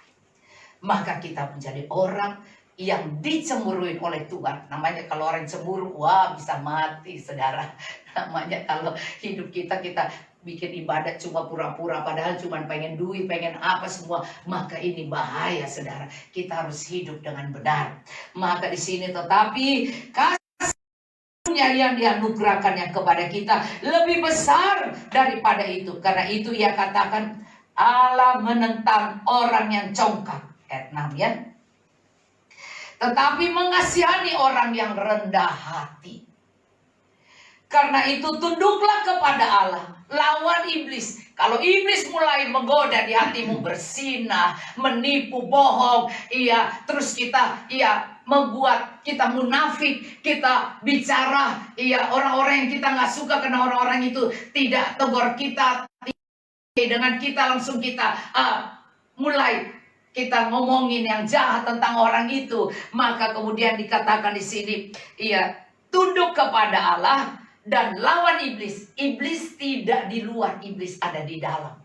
Maka kita menjadi orang yang dicemburuin oleh Tuhan. Namanya kalau orang cemburu, wah bisa mati, saudara. Namanya kalau hidup kita bikin ibadah cuma pura-pura, padahal cuma pengen duit, pengen apa semua, maka ini bahaya, saudara. Kita harus hidup dengan benar. Maka di sini tetapi yang dianugerahkannya kepada kita lebih besar daripada itu. Karena itu ia katakan, Allah menentang orang yang congkak. Ayat 6 ya. Tetapi mengasihani orang yang rendah hati. Karena itu tunduklah kepada Allah, lawan iblis. Kalau iblis mulai menggoda di hatimu, bersinah, menipu, bohong, terus kita membuat kita munafik, kita bicara, orang-orang yang kita nggak suka karena orang-orang itu tidak tegur kita, dengan kita langsung kita mulai kita ngomongin yang jahat tentang orang itu. Maka kemudian dikatakan di sini, tunduk kepada Allah dan lawan iblis. Iblis tidak di luar, iblis ada di dalam.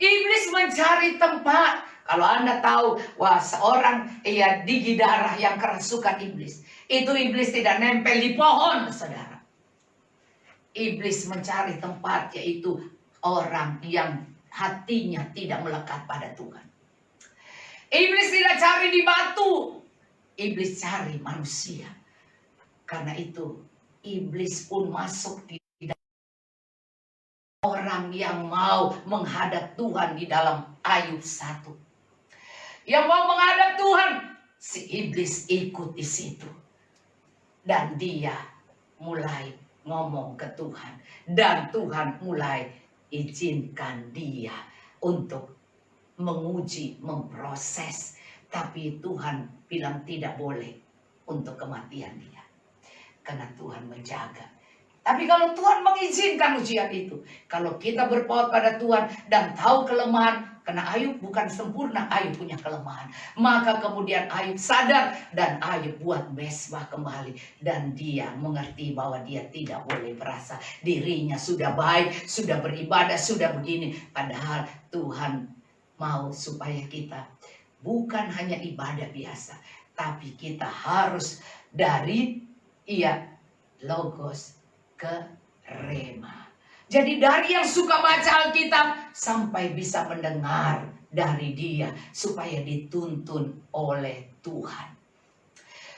Iblis mencari tempat. Kalau Anda tahu, wah seorang gigi darah yang kerasukan iblis. Itu iblis tidak nempel di pohon, saudara. Iblis mencari tempat, yaitu orang yang hatinya tidak melekat pada Tuhan. Iblis tidak cari di batu. Iblis cari manusia. Karena itu, iblis pun masuk di orang yang mau menghadap Tuhan di dalam Ayub 1. Yang mau menghadap Tuhan, si iblis ikut di situ. Dan dia mulai ngomong ke Tuhan. Dan Tuhan mulai izinkan dia untuk menguji, memproses. Tapi Tuhan bilang tidak boleh untuk kematian dia. Karena Tuhan menjaga. Tapi kalau Tuhan mengizinkan ujian itu, kalau kita berpaut pada Tuhan dan tahu kelemahan, karena Ayub bukan sempurna, Ayub punya kelemahan. Maka kemudian Ayub sadar dan Ayub buat mesbah kembali. Dan dia mengerti bahwa dia tidak boleh merasa dirinya sudah baik, sudah beribadah, sudah begini. Padahal Tuhan mau supaya kita bukan hanya ibadah biasa, tapi kita harus dari logos ke rema. Jadi dari yang suka baca Alkitab sampai bisa mendengar dari dia supaya dituntun oleh Tuhan.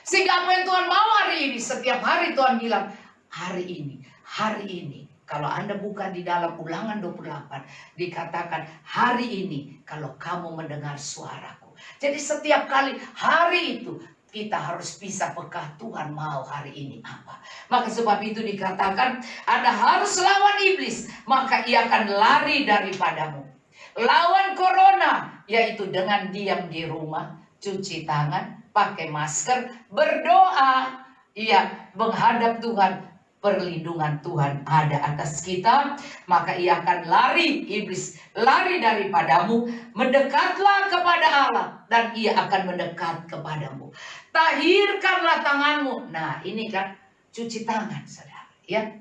Sehingga apa yang Tuhan mau hari ini, setiap hari Tuhan bilang, hari ini. Kalau Anda buka di dalam Ulangan 28, dikatakan hari ini kalau kamu mendengar suaraku. Jadi setiap kali hari itu kita harus bisa peka, Tuhan mau hari ini apa. Maka sebab itu dikatakan, Anda harus lawan iblis, maka ia akan lari daripadamu. Lawan corona, yaitu dengan diam di rumah, cuci tangan, pakai masker, berdoa, menghadap Tuhan. Perlindungan Tuhan ada atas kita, maka ia akan lari, iblis lari daripadamu. Mendekatlah kepada Allah dan ia akan mendekat kepadamu. Tahirkanlah tanganmu. Nah, ini kan cuci tangan, saudara, ya.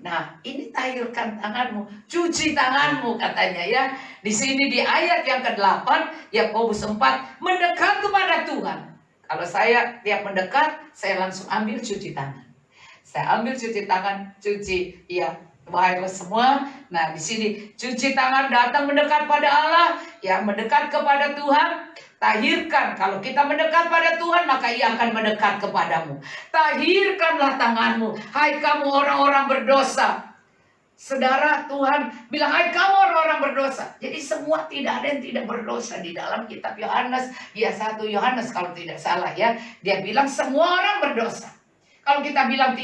Nah, ini tahirkan tanganmu, cuci tanganmu katanya, ya. Di sini di ayat yang ke-8 Yakobus 4, mendekat kepada Tuhan. Kalau saya tiap mendekat, saya langsung ambil cuci tangan. Saya ambil cuci tangan, cuci, wireless semua. Nah, di sini cuci tangan, datang mendekat pada Allah, mendekat kepada Tuhan. Tahirkan, kalau kita mendekat pada Tuhan, maka ia akan mendekat kepadamu. Tahirkanlah tanganmu, hai kamu orang-orang berdosa. Saudara, Tuhan bilang, hai kamu orang-orang berdosa. Jadi semua, tidak ada yang tidak berdosa. Di dalam kitab Yohanes, 1 Yohanes kalau tidak salah, ya, dia bilang semua orang berdosa. Kalau kita bilang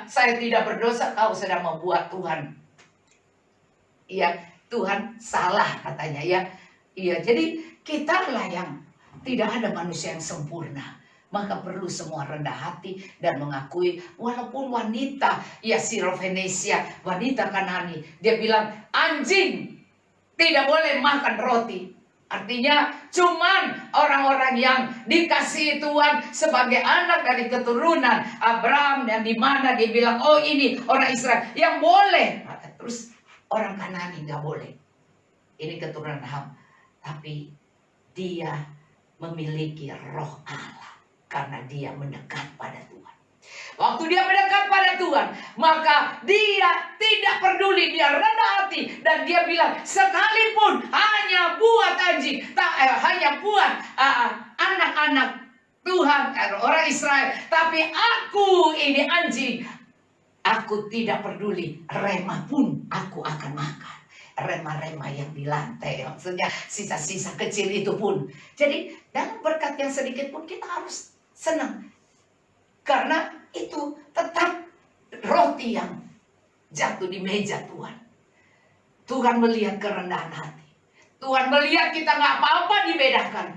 saya tidak berdosa, kau sedang membuat Tuhan, Tuhan salah katanya, ya. Jadi kitalah yang tidak ada manusia yang sempurna. Maka perlu semua rendah hati dan mengakui, walaupun wanita, Sirofenesia, wanita Kanani, dia bilang anjing tidak boleh makan roti. Artinya cuman orang-orang yang dikasihi Tuhan sebagai anak dari keturunan Abraham, yang dimana dia bilang, oh ini orang Israel yang boleh. Terus orang Kanani nggak boleh. Ini keturunan Ham. Tapi dia memiliki roh Allah karena dia mendekat pada Tuhan. Waktu dia mendekat pada Tuhan, maka dia tidak peduli, dia rendah hati. Dan dia bilang, sekalipun hanya buat anjing, hanya buat anak-anak Tuhan, orang Israel, tapi aku ini anjing, aku tidak peduli, rema pun aku akan makan. Rema-rema yang di lantai, maksudnya sisa-sisa kecil itu pun. Jadi dalam berkat yang sedikit pun kita harus senang. Karena itu tetap roti yang jatuh di meja Tuhan. Tuhan melihat kerendahan hati. Tuhan melihat kita nggak apa-apa dibedakan.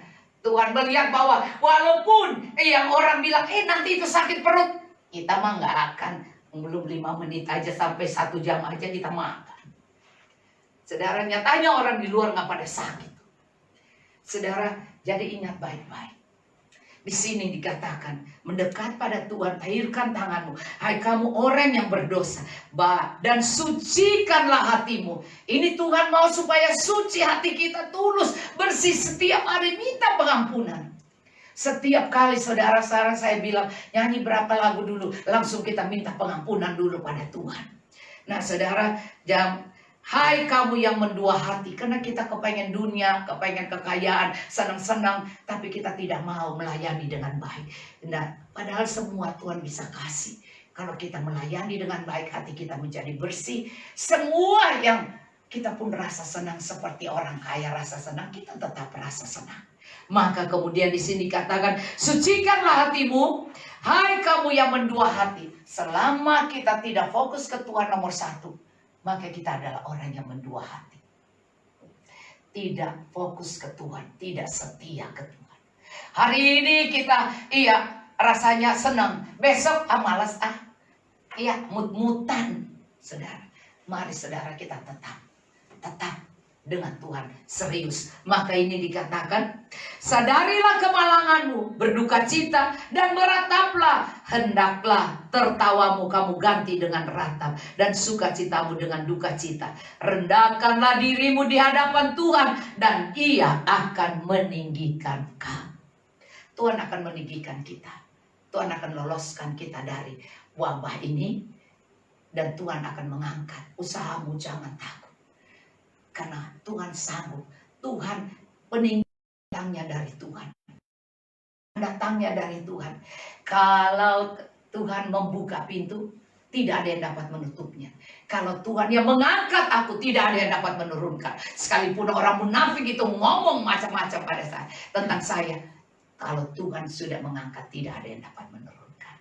Tuhan melihat bahwa walaupun yang orang bilang, nanti itu sakit perut, kita mah nggak akan, belum 5 menit aja sampai 1 jam aja kita makan. Saudara, nyatanya orang di luar nggak pada sakit. Saudara, jadi ingat baik-baik. Di sini dikatakan, mendekat pada Tuhan, tahirkan tanganmu, hai kamu orang yang berdosa, dan sucikanlah hatimu. Ini Tuhan mau supaya suci hati kita, tulus, bersih, setiap hari minta pengampunan. Setiap kali saudara, sekarang saya bilang, nyanyi berapa lagu dulu, langsung kita minta pengampunan dulu pada Tuhan. Nah saudara, hai kamu yang mendua hati, karena kita kepengen dunia, kepengen kekayaan, senang-senang, tapi kita tidak mau melayani dengan baik. Nah, padahal semua Tuhan bisa kasih. Kalau kita melayani dengan baik, hati kita menjadi bersih. Semua yang kita pun rasa senang, seperti orang kaya rasa senang, kita tetap rasa senang. Maka kemudian di sini katakan, sucikanlah hatimu, hai kamu yang mendua hati. Selama kita tidak fokus ke Tuhan nomor 1, maka kita adalah orang yang mendua hati. Tidak fokus ke Tuhan, tidak setia ke Tuhan. Hari ini kita rasanya senang, besok malas mut-mutan. Saudara, mari saudara kita tetap dengan Tuhan serius. Maka ini dikatakan, sadarilah kemalanganmu, berduka cita dan merataplah. Hendaklah tertawamu kamu ganti dengan ratap, dan sukacitamu dengan duka cita. Rendahkanlah dirimu di hadapan Tuhan, dan Ia akan meninggikan kamu. Tuhan akan meninggikan kita. Tuhan akan loloskan kita dari wabah ini, dan Tuhan akan mengangkat usahamu. Jangan takut. Karena Tuhan sanggup. Tuhan peninggiannya dari Tuhan. Datangnya dari Tuhan. Kalau Tuhan membuka pintu, tidak ada yang dapat menutupnya. Kalau Tuhan yang mengangkat aku, tidak ada yang dapat menurunkan. Sekalipun orang munafik itu ngomong macam-macam pada saya tentang saya, kalau Tuhan sudah mengangkat, tidak ada yang dapat menurunkan.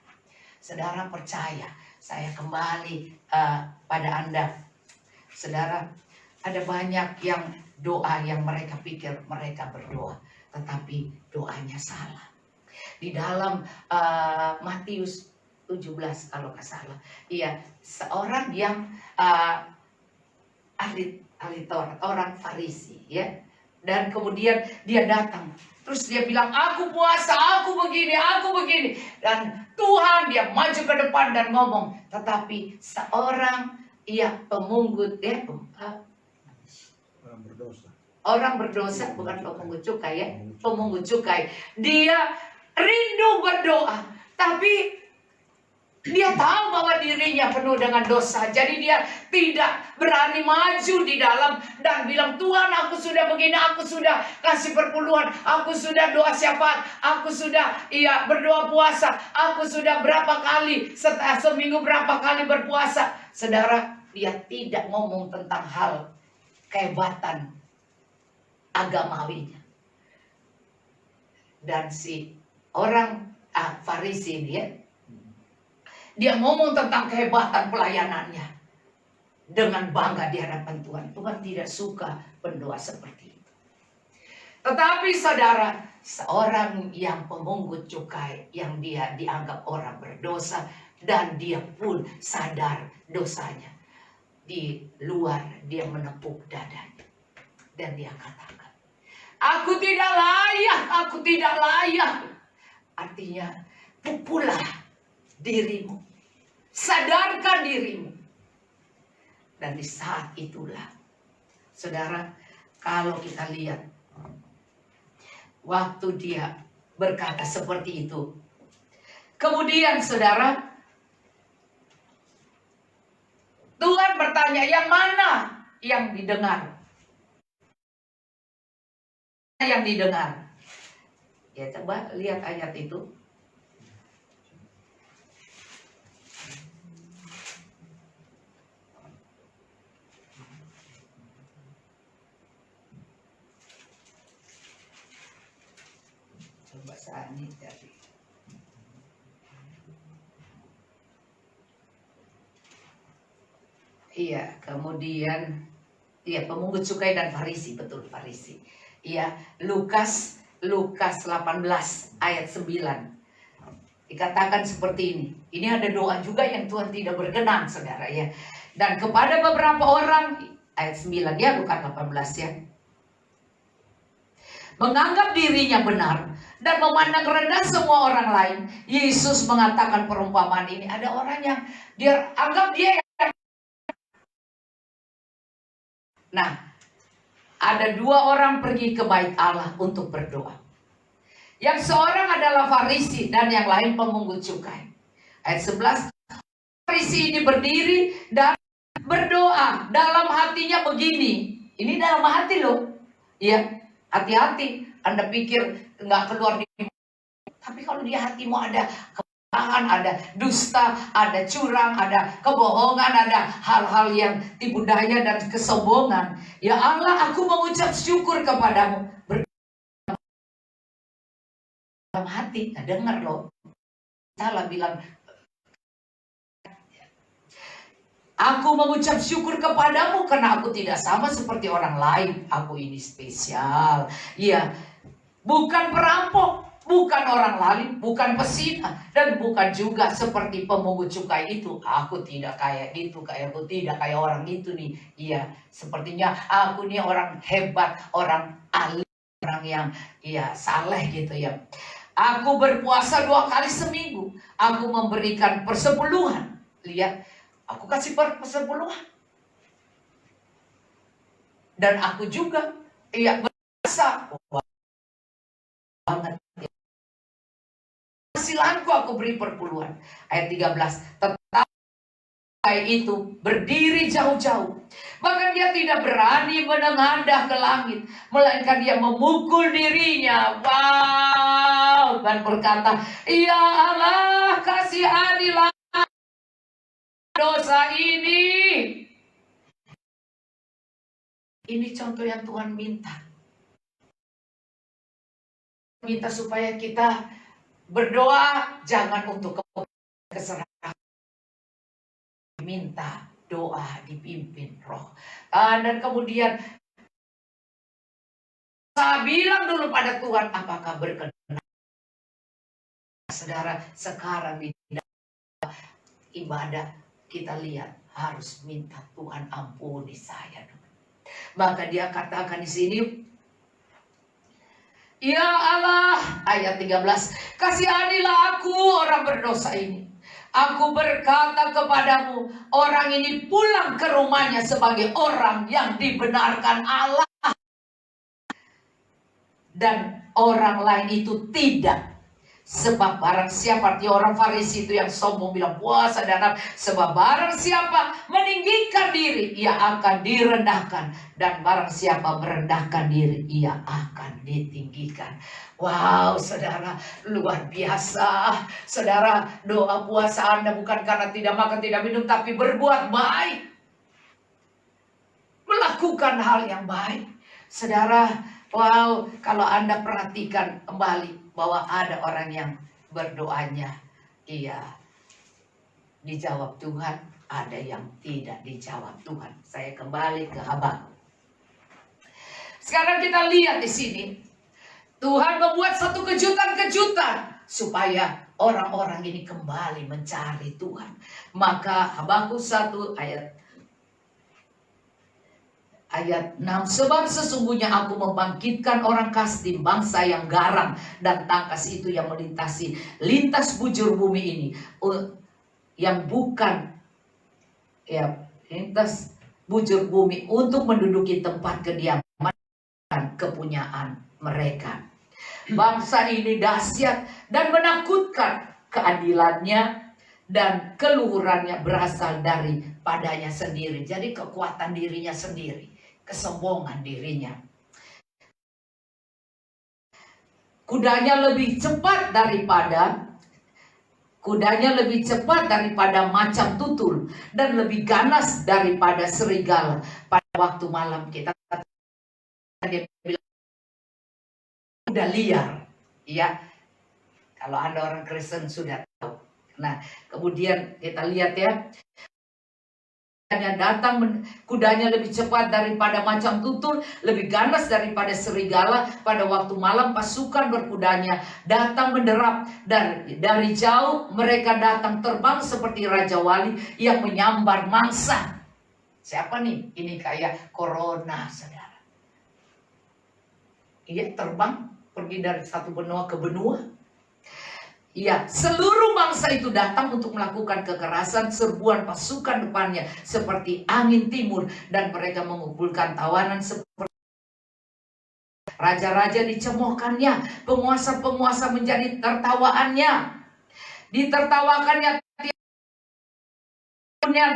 Saudara percaya, saya kembali pada Anda. Saudara, ada banyak yang doa yang mereka pikir mereka berdoa, tetapi doanya salah. Di dalam Matius 17 kalau nggak salah, iya, seorang yang ahli Taurat, orang Farisi, ya, dan kemudian dia datang, terus dia bilang, aku puasa, aku begini, dan Tuhan dia maju ke depan dan ngomong, tetapi seorang pemungut, ya, orang berdosa, bukan pemungut cukai, ya, pemungut cukai, dia rindu berdoa, tapi dia tahu bahwa dirinya penuh dengan dosa. Jadi dia tidak berani maju di dalam dan bilang, Tuhan, aku sudah begini, aku sudah kasih perpuluhan, aku sudah doa syafaat, aku sudah berdoa puasa, aku sudah berapa kali seminggu berapa kali berpuasa. Saudara, dia tidak ngomong tentang hal kehebatan agamawinya. Dan si orang Farisi dia ngomong tentang kehebatan pelayanannya dengan bangga di hadapan Tuhan. Tuhan tidak suka pendoa seperti itu. Tetapi saudara, seorang yang pemungut cukai, yang dia dianggap orang berdosa, dan dia pun sadar dosanya, di luar dia menepuk dadanya, dan dia katakan, aku tidak layak, aku tidak layak. Artinya, pukullah dirimu, sadarkan dirimu. Dan di saat itulah, saudara, kalau kita lihat waktu dia berkata seperti itu, kemudian saudara, Tuhan bertanya, yang mana yang didengar? Yang didengar. Ya, coba lihat ayat itu. Coba saat ini jadi. Iya, kemudian pemungut cukai dan Farisi, betul, Farisi. Iya, Lukas 18 ayat 9. Dikatakan seperti ini. Ini ada doa juga yang Tuhan tidak berkenan, saudara, ya. Dan kepada beberapa orang, ayat 9 ya, Lukas 18 ya, menganggap dirinya benar dan memandang rendah semua orang lain, Yesus mengatakan perumpamaan ini. Ada orang yang dia anggap dia yang... Nah, ada dua orang pergi ke bait Allah untuk berdoa. Yang seorang adalah Farisi dan yang lain pemungut cukai. Ayat 11, Farisi ini berdiri dan berdoa dalam hatinya begini. Ini dalam hati loh. Ya, hati-hati. Anda pikir nggak keluar di... Tapi kalau di hatimu ada kebohongan, ada dusta, ada curang, ada kebohongan, ada hal-hal yang tipu daya dan kesombongan. Ya Allah, aku mengucap syukur kepadamu. Dalam hati, nah dengar loh. Salah bilang, aku mengucap syukur kepadamu karena aku tidak sama seperti orang lain. Aku ini spesial. Ya, bukan perampok, bukan orang lain, bukan pesina, dan bukan juga seperti pemungut cukai itu. Aku tidak kayak itu, aku tidak kayak orang itu nih. Iya, sepertinya aku nih orang hebat, orang ahli, orang yang saleh gitu ya. Aku berpuasa 2 kali seminggu. Aku memberikan persepuluhan. Lihat, aku kasih persepuluhan. Dan aku juga berpuasa. Banget. Hasilanku aku beri perpuluhan. Ayat 13. Tetapi itu berdiri jauh-jauh. Bahkan dia tidak berani menengadah ke langit, melainkan dia memukul dirinya. Wow, dan berkata, ya Allah, kasihanilah dosa ini. Ini contoh yang Tuhan minta. Minta supaya kita berdoa jangan untuk keserahan. Minta doa dipimpin roh. Dan kemudian saya bilang dulu pada Tuhan, apakah berkenan? Saudara, sekarang di ibadah kita lihat harus minta Tuhan ampuni saya dulu. Maka dia katakan di sini, ya Allah, ayat 13, kasihanilah aku orang berdosa ini. Aku berkata kepadamu, orang ini pulang ke rumahnya sebagai orang yang dibenarkan Allah. Dan orang lain itu tidak. Sebab barang siapa, arti orang Farisi itu yang sombong bilang puasa dan sebab barang siapa meninggikan diri, ia akan direndahkan. Dan barang siapa merendahkan diri, ia akan ditinggikan. Wow, saudara, luar biasa. Saudara, doa puasa Anda bukan karena tidak makan, tidak minum, tapi berbuat baik. Melakukan hal yang baik. Saudara, wow, kalau Anda perhatikan kembali bahwa ada orang yang berdoanya, iya, dijawab Tuhan, ada yang tidak dijawab Tuhan. Saya kembali ke Habakuk. Sekarang kita lihat di sini, Tuhan membuat satu kejutan-kejutan supaya orang-orang ini kembali mencari Tuhan. Maka Habakuk 1 ayat 6, sebab sesungguhnya aku membangkitkan orang Kasdim, bangsa yang garang dan tangkas itu yang melintasi lintas bujur bumi ini, yang bukan ya lintas bujur bumi untuk menduduki tempat kediaman dan kepunyaan mereka. Bangsa ini dahsyat dan menakutkan, keadilannya dan keluhurannya berasal daripadanya sendiri. Jadi kekuatan dirinya sendiri, kesombongan dirinya. Kudanya lebih cepat daripada macan tutul dan lebih ganas daripada serigala. Pada waktu malam kita dia bilang udah liar, ya. Kalau Anda orang Kristen sudah tahu. Nah, kemudian kita lihat ya. Kudanya lebih cepat daripada macan tutul, lebih ganas daripada serigala. Pada waktu malam pasukan berkudanya datang menderap, dan dari jauh mereka datang terbang seperti Raja Wali yang menyambar mangsa. Siapa nih? Ini kayak corona, saudara. Ia terbang, pergi dari satu benua ke benua. Ya, seluruh bangsa itu datang untuk melakukan kekerasan, serbuan pasukan depannya seperti angin timur, dan mereka mengumpulkan tawanan seperti raja-raja dicemoohkannya, penguasa-penguasa menjadi tertawaannya, ditertawakannya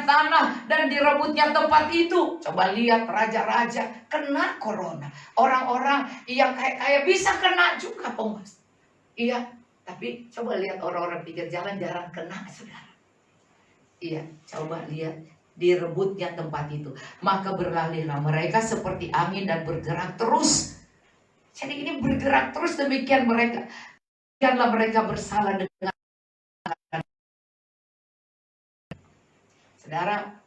tanah dan direbutnya tempat itu. Coba lihat raja-raja kena corona, orang-orang yang kayak bisa kena juga penguasa. Iya. Tapi coba lihat orang-orang pinggir jalan jarang kena, saudara. Iya, coba lihat, direbutnya tempat itu. Maka berlarilah mereka seperti angin dan bergerak terus. Jadi ini bergerak terus, demikian mereka. Janganlah mereka bersalah dengan. Saudara,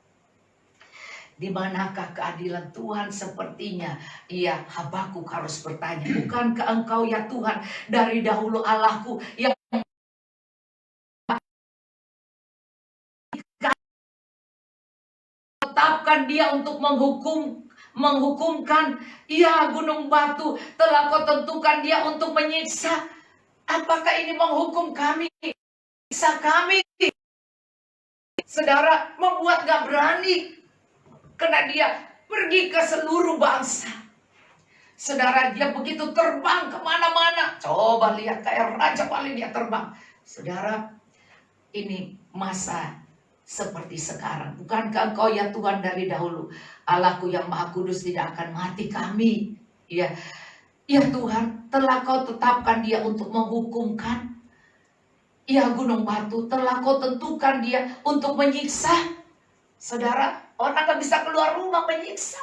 di manakah keadilan Tuhan? Sepertinya ia Habakuk harus bertanya, bukankah engkau ya Tuhan dari dahulu Allahku yang tetapkan dia untuk menghukumkan? Ya, gunung batu telah kau tentukan dia untuk menyiksa. Apakah ini menghukum kami, menyiksa kami? Saudara, membuat gak berani. Karena dia pergi ke seluruh bangsa. Saudara, dia begitu terbang kemana-mana. Coba lihat, kayak Raja Wali dia terbang. Saudara, ini masa seperti sekarang. Bukankah engkau ya Tuhan dari dahulu, Allahku yang Maha Kudus, tidak akan mati kami. Ya, ya Tuhan, telah kau tetapkan dia untuk menghukumkan. Ya, gunung batu telah kau tentukan dia untuk menyiksa. Saudara, orang gak bisa keluar rumah menyiksa.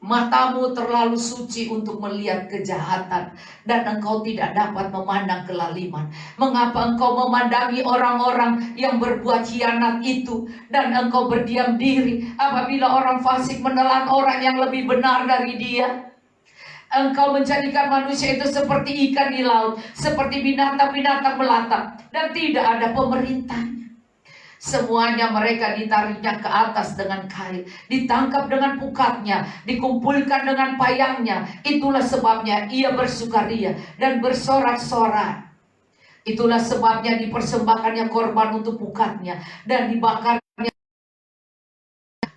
Matamu terlalu suci untuk melihat kejahatan, dan engkau tidak dapat memandang kelaliman. Mengapa engkau memandangi orang-orang yang berbuat khianat itu, dan engkau berdiam diri apabila orang fasik menelan orang yang lebih benar dari dia? Engkau menjadikan manusia itu seperti ikan di laut, seperti binatang-binatang melata, dan tidak ada pemerintahnya. Semuanya mereka ditariknya ke atas dengan kail, ditangkap dengan pukatnya, dikumpulkan dengan payangnya. Itulah sebabnya ia bersukaria dan bersorak-sorai. Itulah sebabnya dipersembahkannya korban untuk pukatnya dan dibakarnya.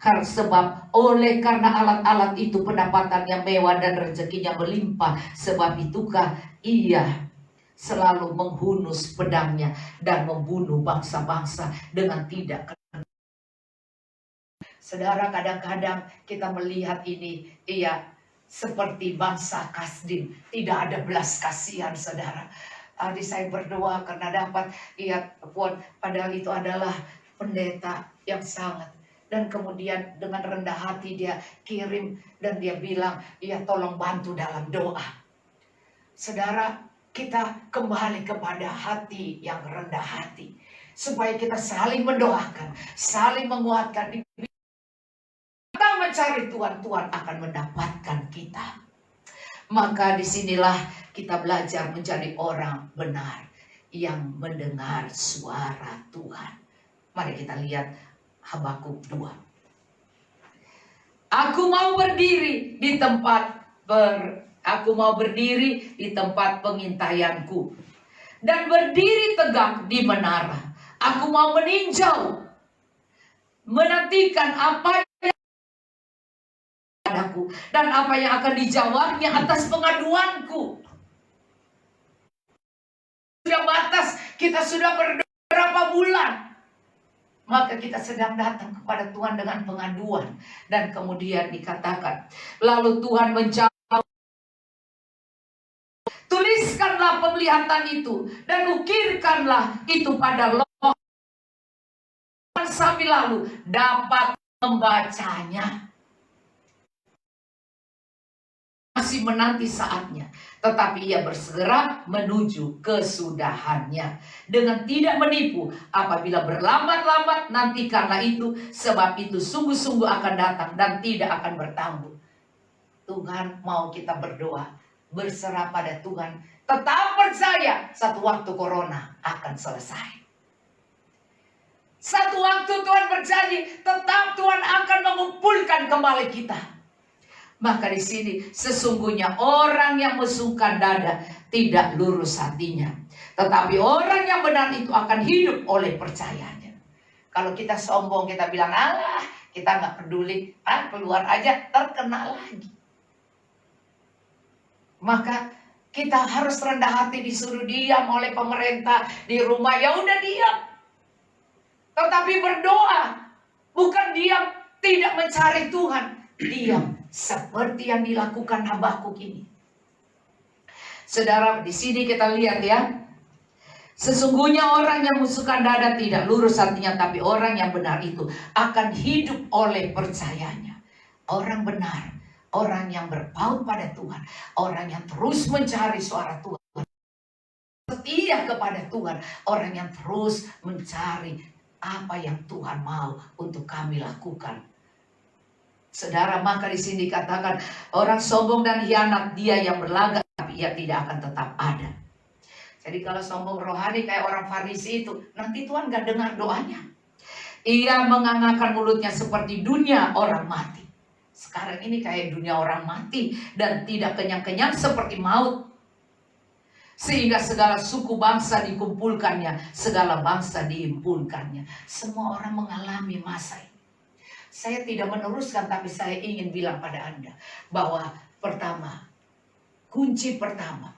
Sebab karena alat-alat itu pendapatannya mewah dan rezekinya melimpah. Sebab itukah ia selalu menghunus pedangnya dan membunuh bangsa-bangsa dengan tidak kenal. Saudara, kadang-kadang kita melihat ini, seperti bangsa Kasdim, tidak ada belas kasihan, saudara. Tadi saya berdoa karena dapat lihat padahal itu adalah pendeta yang sangat. Dan kemudian dengan rendah hati dia kirim dan dia bilang, tolong bantu dalam doa. Saudara, kita kembali kepada hati yang rendah hati, supaya kita saling mendoakan, saling menguatkan. Kita mencari Tuhan, Tuhan akan mendapatkan kita. Maka disinilah kita belajar menjadi orang benar yang mendengar suara Tuhan. Mari kita lihat Habakuk 2. Aku mau berdiri di tempat pengintaianku dan berdiri tegak di menara. Aku mau meninjau, menantikan apa yang padaku dan apa yang akan dijawabnya atas pengaduanku. Sudah batas, kita sudah berapa bulan, maka kita sedang datang kepada Tuhan dengan pengaduan. Dan kemudian dikatakan, lalu Tuhan menjawab, tuliskanlah penglihatan itu dan ukirkanlah itu pada loh, sambil lalu dapat membacanya. Masih menanti saatnya, tetapi ia bersegera menuju kesudahannya dengan tidak menipu. Apabila berlambat-lambat, nantikanlah itu, sebab itu sungguh-sungguh akan datang dan tidak akan bertangguh. Tuhan mau kita berdoa, berserah pada Tuhan, tetap percaya satu waktu corona akan selesai. Satu waktu Tuhan berjanji, tetap Tuhan akan mengumpulkan kembali kita. Maka di sini sesungguhnya orang yang mesungkan dada tidak lurus hatinya, tetapi orang yang benar itu akan hidup oleh percayanya. Kalau kita sombong, kita bilang, alah, kita nggak peduli, keluar aja, terkena lagi. Maka kita harus rendah hati, disuruh diam oleh pemerintah di rumah, ya udah diam. Tetapi berdoa, bukan diam, tidak mencari Tuhan, diam. Seperti yang dilakukan Habakuk ini. Saudara, di sini kita lihat ya. Sesungguhnya orang yang musuhkan dada tidak lurus hatinya, tapi orang yang benar itu akan hidup oleh percayanya. Orang benar, orang yang berpaut pada Tuhan, orang yang terus mencari suara Tuhan, setia kepada Tuhan, orang yang terus mencari apa yang Tuhan mau untuk kami lakukan. Saudara, maka di sini dikatakan orang sombong dan hianat, dia yang berlagak, tapi ia tidak akan tetap ada. Jadi kalau sombong rohani kayak orang Farisi itu, nanti Tuhan gak dengar doanya. Ia mengangangkan mulutnya seperti dunia orang mati. Sekarang ini kayak dunia orang mati dan tidak kenyang-kenyang seperti maut. Sehingga segala suku bangsa dikumpulkannya, segala bangsa dihimpulkannya. Semua orang mengalami masa ini. Saya tidak meneruskan, tapi saya ingin bilang pada Anda bahwa kunci pertama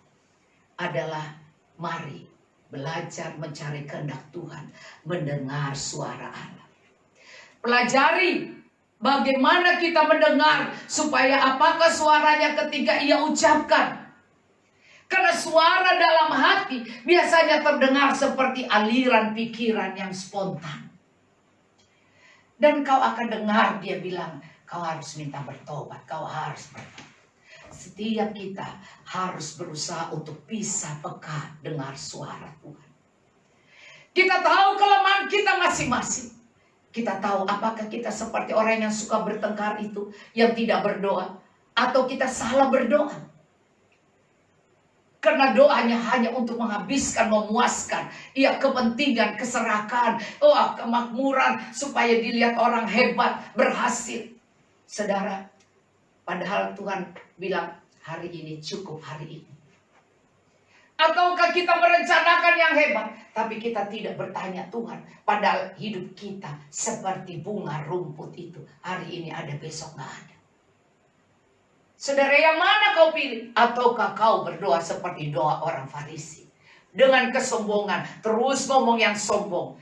adalah mari belajar mencari kehendak Tuhan, mendengar suara Allah. Pelajari bagaimana kita mendengar, supaya apakah suaranya ketika ia ucapkan. Karena suara dalam hati biasanya terdengar seperti aliran pikiran yang spontan. Dan kau akan dengar dia bilang, kau harus minta bertobat, kau harus bertobat. Setiap kita harus berusaha untuk bisa peka dengar suara Tuhan. Kita tahu kelemahan kita masing-masing. Kita tahu apakah kita seperti orang yang suka bertengkar itu, yang tidak berdoa, atau kita salah berdoa. Karena doanya hanya untuk menghabiskan, memuaskan, kepentingan, keserakan, kemakmuran, supaya dilihat orang hebat, berhasil. Saudara, padahal Tuhan bilang, hari ini cukup hari ini. Ataukah kita merencanakan yang hebat, tapi kita tidak bertanya Tuhan, padahal hidup kita seperti bunga rumput itu. Hari ini ada, besok nggak ada. Saudara, yang mana kau pilih? Ataukah kau berdoa seperti doa orang Farisi? Dengan kesombongan, terus ngomong yang sombong.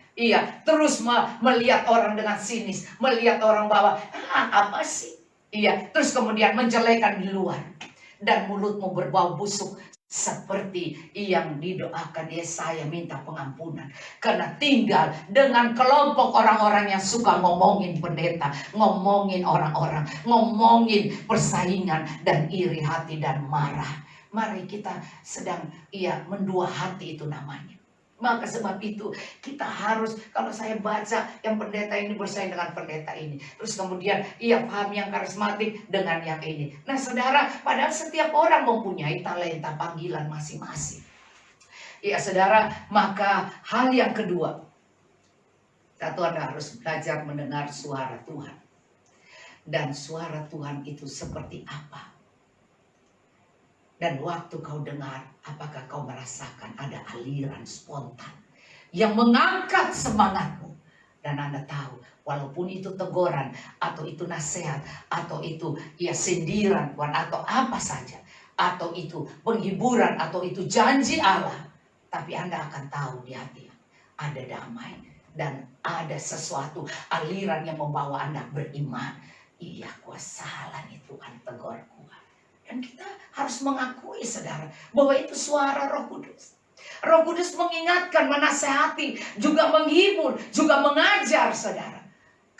Terus melihat orang dengan sinis, melihat orang bawah. Apa sih? Terus kemudian menjelekan di luar. Dan mulutmu berbau busuk. Seperti yang didoakan Yesaya minta pengampunan. Karena tinggal dengan kelompok orang-orang yang suka ngomongin pendeta, ngomongin orang-orang, ngomongin persaingan dan iri hati dan marah. Mari kita sedang mendua hati itu namanya. Maka sebab itu kita harus, kalau saya baca yang pendeta ini bersaing dengan pendeta ini, terus kemudian paham yang karismatik dengan yang ini. Nah saudara, padahal setiap orang mempunyai talenta panggilan masing-masing. Saudara, maka hal yang kedua, Anda harus belajar mendengar suara Tuhan. Dan suara Tuhan itu seperti apa? Dan waktu kau dengar, apakah kau merasakan ada aliran spontan yang mengangkat semangatmu? Dan Anda tahu, walaupun itu teguran, atau itu nasihat, atau itu sindiran, atau apa saja, atau itu penghiburan, atau itu janji Allah, tapi Anda akan tahu di hati ada damai, dan ada sesuatu aliran yang membawa Anda beriman. Gua salah nih Tuhan, tegurku. Dan kita harus mengakui, saudara, bahwa itu suara Roh Kudus. Roh Kudus mengingatkan, menasehati, juga menghibur, juga mengajar, saudara.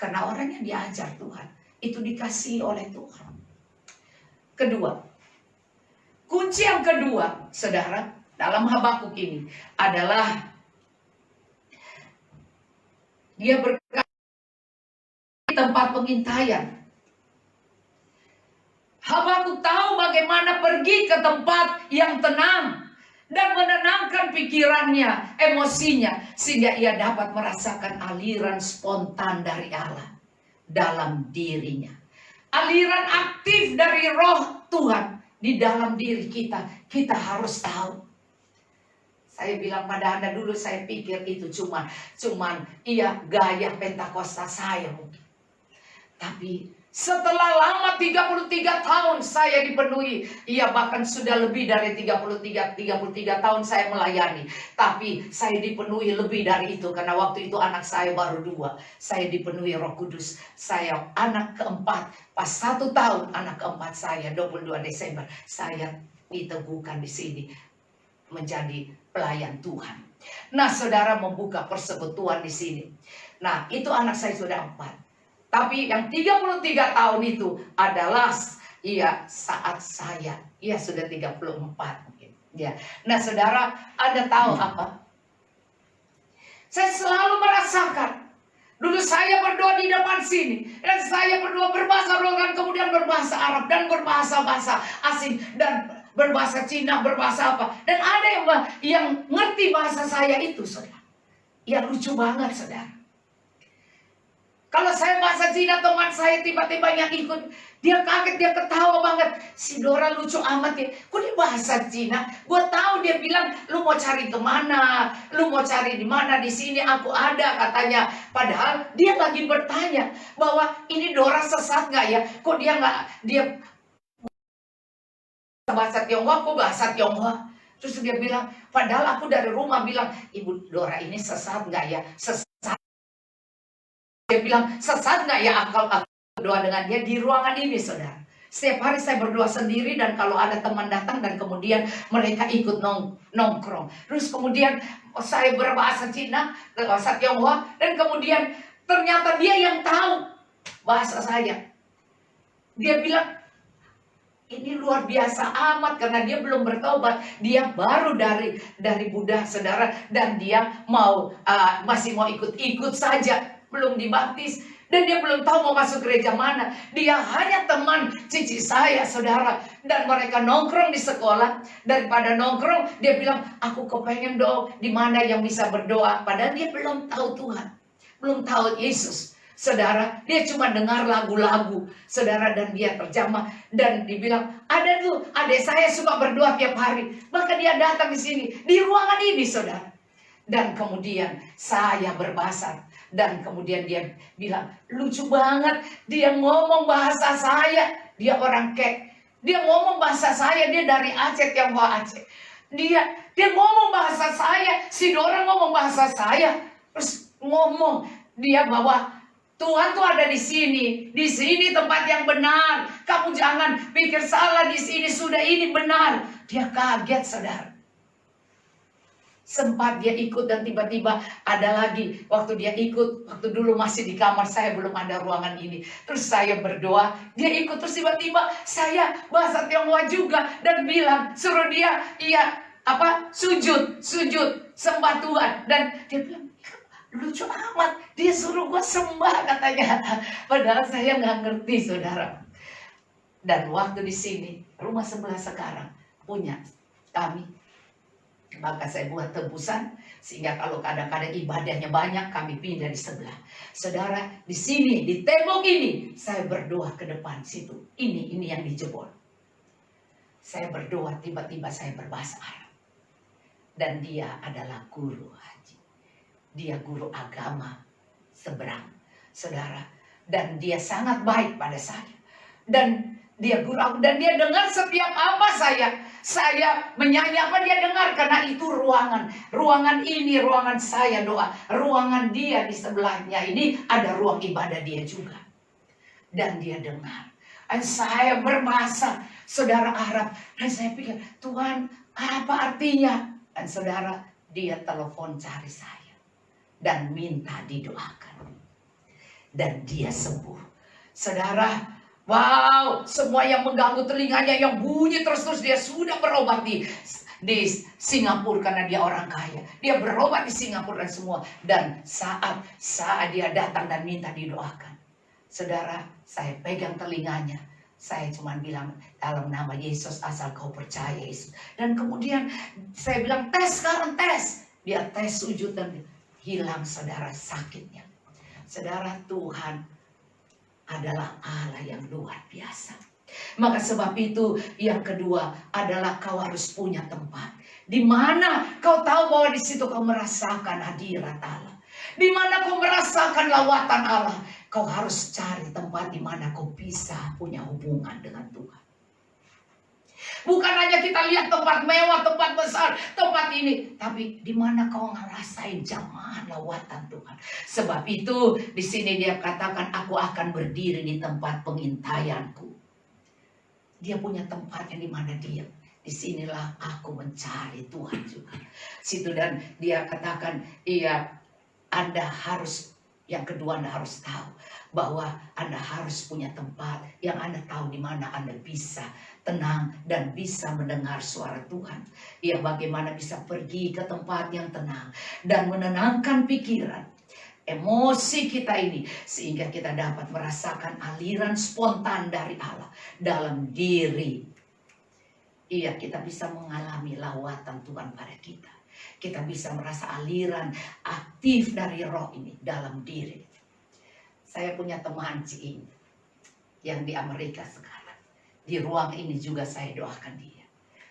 Karena orang yang diajar Tuhan, itu dikasihi oleh Tuhan. Kedua, kunci yang kedua, saudara, dalam Habakuk ini adalah dia berkata di tempat pengintaian. Habakuk tahu bagaimana pergi ke tempat yang tenang dan menenangkan pikirannya, emosinya, sehingga ia dapat merasakan aliran spontan dari Allah dalam dirinya. Aliran aktif dari Roh Tuhan di dalam diri kita. Kita harus tahu. Saya bilang pada Anda dulu, saya pikir itu cuman gaya Pentakosta saya mungkin. Tapi setelah lama 33 tahun saya dipenuhi, bahkan sudah lebih dari 33 tahun saya melayani. Tapi saya dipenuhi lebih dari itu, karena waktu itu anak saya baru 2. Saya dipenuhi Roh Kudus. Saya anak keempat, pas 1 tahun anak keempat saya, 22 Desember, saya diteguhkan di sini menjadi pelayan Tuhan. Nah, saudara, membuka persekutuan di sini. Nah, itu anak saya sudah 4. Tapi yang 33 tahun itu adalah saat saya sudah 34 mungkin. Nah, saudara, Anda tahu apa? Saya selalu merasakan. Dulu saya berdoa di depan sini, dan saya berdoa berbahasa roh, kemudian berbahasa Arab dan berbahasa-bahasa asing dan berbahasa Cina, berbahasa apa. Dan ada yang ngerti bahasa saya itu, saudara. Lucu banget, saudara. Kalau saya bahasa Cina, teman saya tiba-tiba yang ikut, dia kaget, dia ketawa banget. Si Dora lucu amat ya. Kok dia bahasa Cina? Gue tahu dia bilang, lu mau cari kemana? Lu mau cari di mana? Di sini aku ada, katanya. Padahal dia lagi bertanya bahwa ini Dora sesat nggak ya? Kok dia bahasa Tionghoa, kok bahasa Tionghoa? Terus dia bilang, padahal aku dari rumah bilang, Ibu Dora ini sesat nggak ya? Sesat. Dia bilang, sesat nggak ya akal aku berdoa dengan dia di ruangan ini, saudara. Setiap hari saya berdoa sendiri, dan kalau ada teman datang dan kemudian mereka ikut nongkrong. Terus kemudian saya berbahasa Cina, bahasa Tionghoa, dan kemudian Ternyata dia yang tahu bahasa saya. Dia bilang, ini luar biasa amat, karena dia belum bertobat. Dia baru dari Buddha, saudara, dan dia masih mau ikut-ikut saja, belum dibaptis, dan dia belum tahu mau masuk gereja mana. Dia hanya teman cici saya, saudara, dan mereka nongkrong di sekolah. Daripada nongkrong, dia bilang, aku kepengen dong di mana yang bisa berdoa. Padahal dia belum tahu Tuhan, belum tahu Yesus. Saudara, dia cuma dengar lagu-lagu, saudara, dan dia terjamah. Dan dibilang, ada tuh adik saya suka berdoa tiap hari, maka dia datang di sini, di ruangan ini, saudara. Dan kemudian saya berbahasa, dan kemudian dia bilang, lucu banget, dia ngomong bahasa saya. Dia orang Kek, dia ngomong bahasa saya, dia dari Aceh, Tionghoa Aceh. Dia ngomong bahasa saya, si Dora ngomong bahasa saya, terus ngomong, dia bawa, Tuhan tuh ada di sini tempat yang benar. Kamu jangan pikir salah, di sini sudah ini benar. Dia kaget, saudara. Sempat dia ikut, dan tiba-tiba ada lagi. Waktu dia ikut, waktu dulu masih di kamar saya, belum ada ruangan ini. Terus saya berdoa, dia ikut, terus tiba-tiba saya bahasa Tionghoa juga, dan bilang, suruh dia, sujud, sembah Tuhan. Dan dia bilang, lucu amat, dia suruh gue sembah, katanya. Padahal saya nggak ngerti, saudara. Dan waktu di sini, rumah sebelah sekarang punya kami, maka saya buat tebusan, sehingga kalau kadang-kadang ibadahnya banyak, kami pindah di sebelah. Saudara, di sini, di tembok ini, saya berdoa ke depan situ. Ini yang dijebol. Saya berdoa, tiba-tiba saya berbahasa Arab. Dan dia adalah guru haji. Dia guru agama seberang, saudara. Dan dia sangat baik pada saya. Dan dia guru, dan dia dengar setiap apa saya menyanyi apa, dia dengar. Karena itu ruangan ini, ruangan saya doa. Ruangan dia di sebelahnya ini ada ruang ibadah dia juga. Dan dia dengar. Dan saya berbahasa, saudara, Arab. Dan saya pikir, Tuhan, apa artinya? Dan saudara, dia telepon cari saya dan minta didoakan. Dan dia sembuh. Saudara, wow, semua yang mengganggu telinganya, yang bunyi terus-terus, dia sudah berobat di Singapura karena dia orang kaya. Dia berobat di Singapura dan semua. Dan saat dia datang dan minta didoakan, saudara, saya pegang telinganya. Saya cuma bilang, dalam nama Yesus, asal kau percaya Yesus. Dan kemudian saya bilang, tes sekarang, tes. Dia tes sujud dan hilang, saudara, sakitnya. Saudara, Tuhan adalah Allah yang luar biasa. Maka sebab itu yang kedua adalah kau harus punya tempat di mana kau tahu bahwa di situ kau merasakan hadirat Allah. Di mana kau merasakan lawatan Allah. Kau harus cari tempat di mana kau bisa punya hubungan dengan Tuhan. Bukan hanya kita lihat tempat mewah, tempat besar, tempat ini, tapi di mana kau ngerasain jamaah lawatan Tuhan. Sebab itu di sini dia katakan, aku akan berdiri di tempat pengintaianku. Dia punya tempat yang di mana dia. Disinilah aku mencari Tuhan juga. Situ, dan dia katakan, iya, Anda harus, yang kedua Anda harus tahu bahwa Anda harus punya tempat yang Anda tahu di mana Anda bisa tenang dan bisa mendengar suara Tuhan. Ya, bagaimana bisa pergi ke tempat yang tenang dan menenangkan pikiran, emosi kita ini, sehingga kita dapat merasakan aliran spontan dari Allah dalam diri. Iya, kita bisa mengalami lawatan Tuhan pada kita. Kita bisa merasa aliran aktif dari roh ini dalam diri. Saya punya teman Ciing yang di Amerika sekarang. Di ruang ini juga saya doakan dia.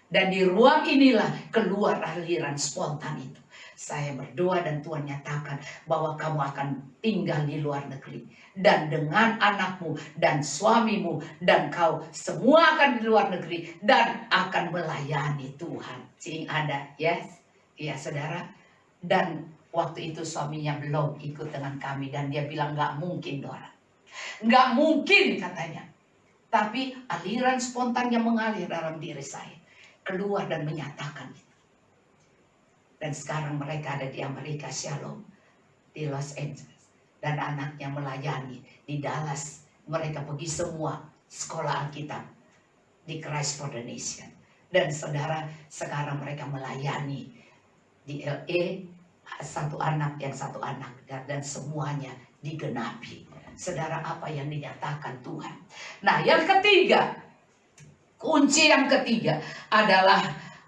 Dan di ruang inilah keluar aliran spontan itu. Saya berdoa dan Tuhan nyatakan bahwa kamu akan tinggal di luar negeri. Dan dengan anakmu dan suamimu dan kau semua akan di luar negeri. Dan akan melayani Tuhan. Ciing ada, yes? Iya, saudara. Dan waktu itu suaminya belum ikut dengan kami. Dan dia bilang, gak mungkin, Dora. Gak mungkin, katanya. Tapi aliran spontan yang mengalir dalam diri saya keluar dan menyatakan itu. Dan sekarang mereka ada di Amerika, Shalom, di Los Angeles. dan anaknya melayani di Dallas. Mereka pergi semua sekolah Alkitab di Christ for the Nation. Dan saudara, sekarang mereka melayani di LA, satu anak dan semuanya digenapi. Saudara, apa yang dinyatakan Tuhan. Nah, yang ketiga, kunci yang ketiga adalah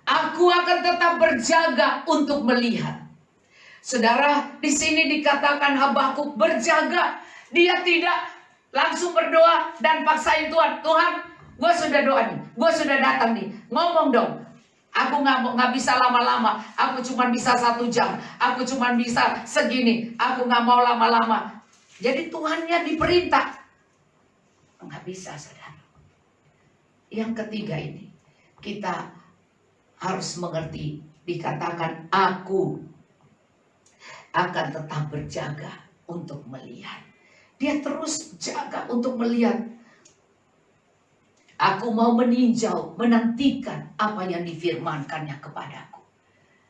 aku akan tetap berjaga untuk melihat. Saudara, di sini dikatakan Habakuk berjaga. Dia tidak langsung berdoa dan paksain Tuhan. Tuhan, gue sudah doa nih, gue sudah datang nih, ngomong dong. Aku nggak bisa lama-lama. Aku cuma bisa 1 jam. Aku cuma bisa segini. Aku nggak mau lama-lama. Jadi Tuhannya diperintah. Nggak bisa, saudara. Yang ketiga ini, kita harus mengerti. Dikatakan aku akan tetap berjaga untuk melihat. Dia terus jaga untuk melihat. Aku mau meninjau, menantikan apa yang difirmankannya kepadaku.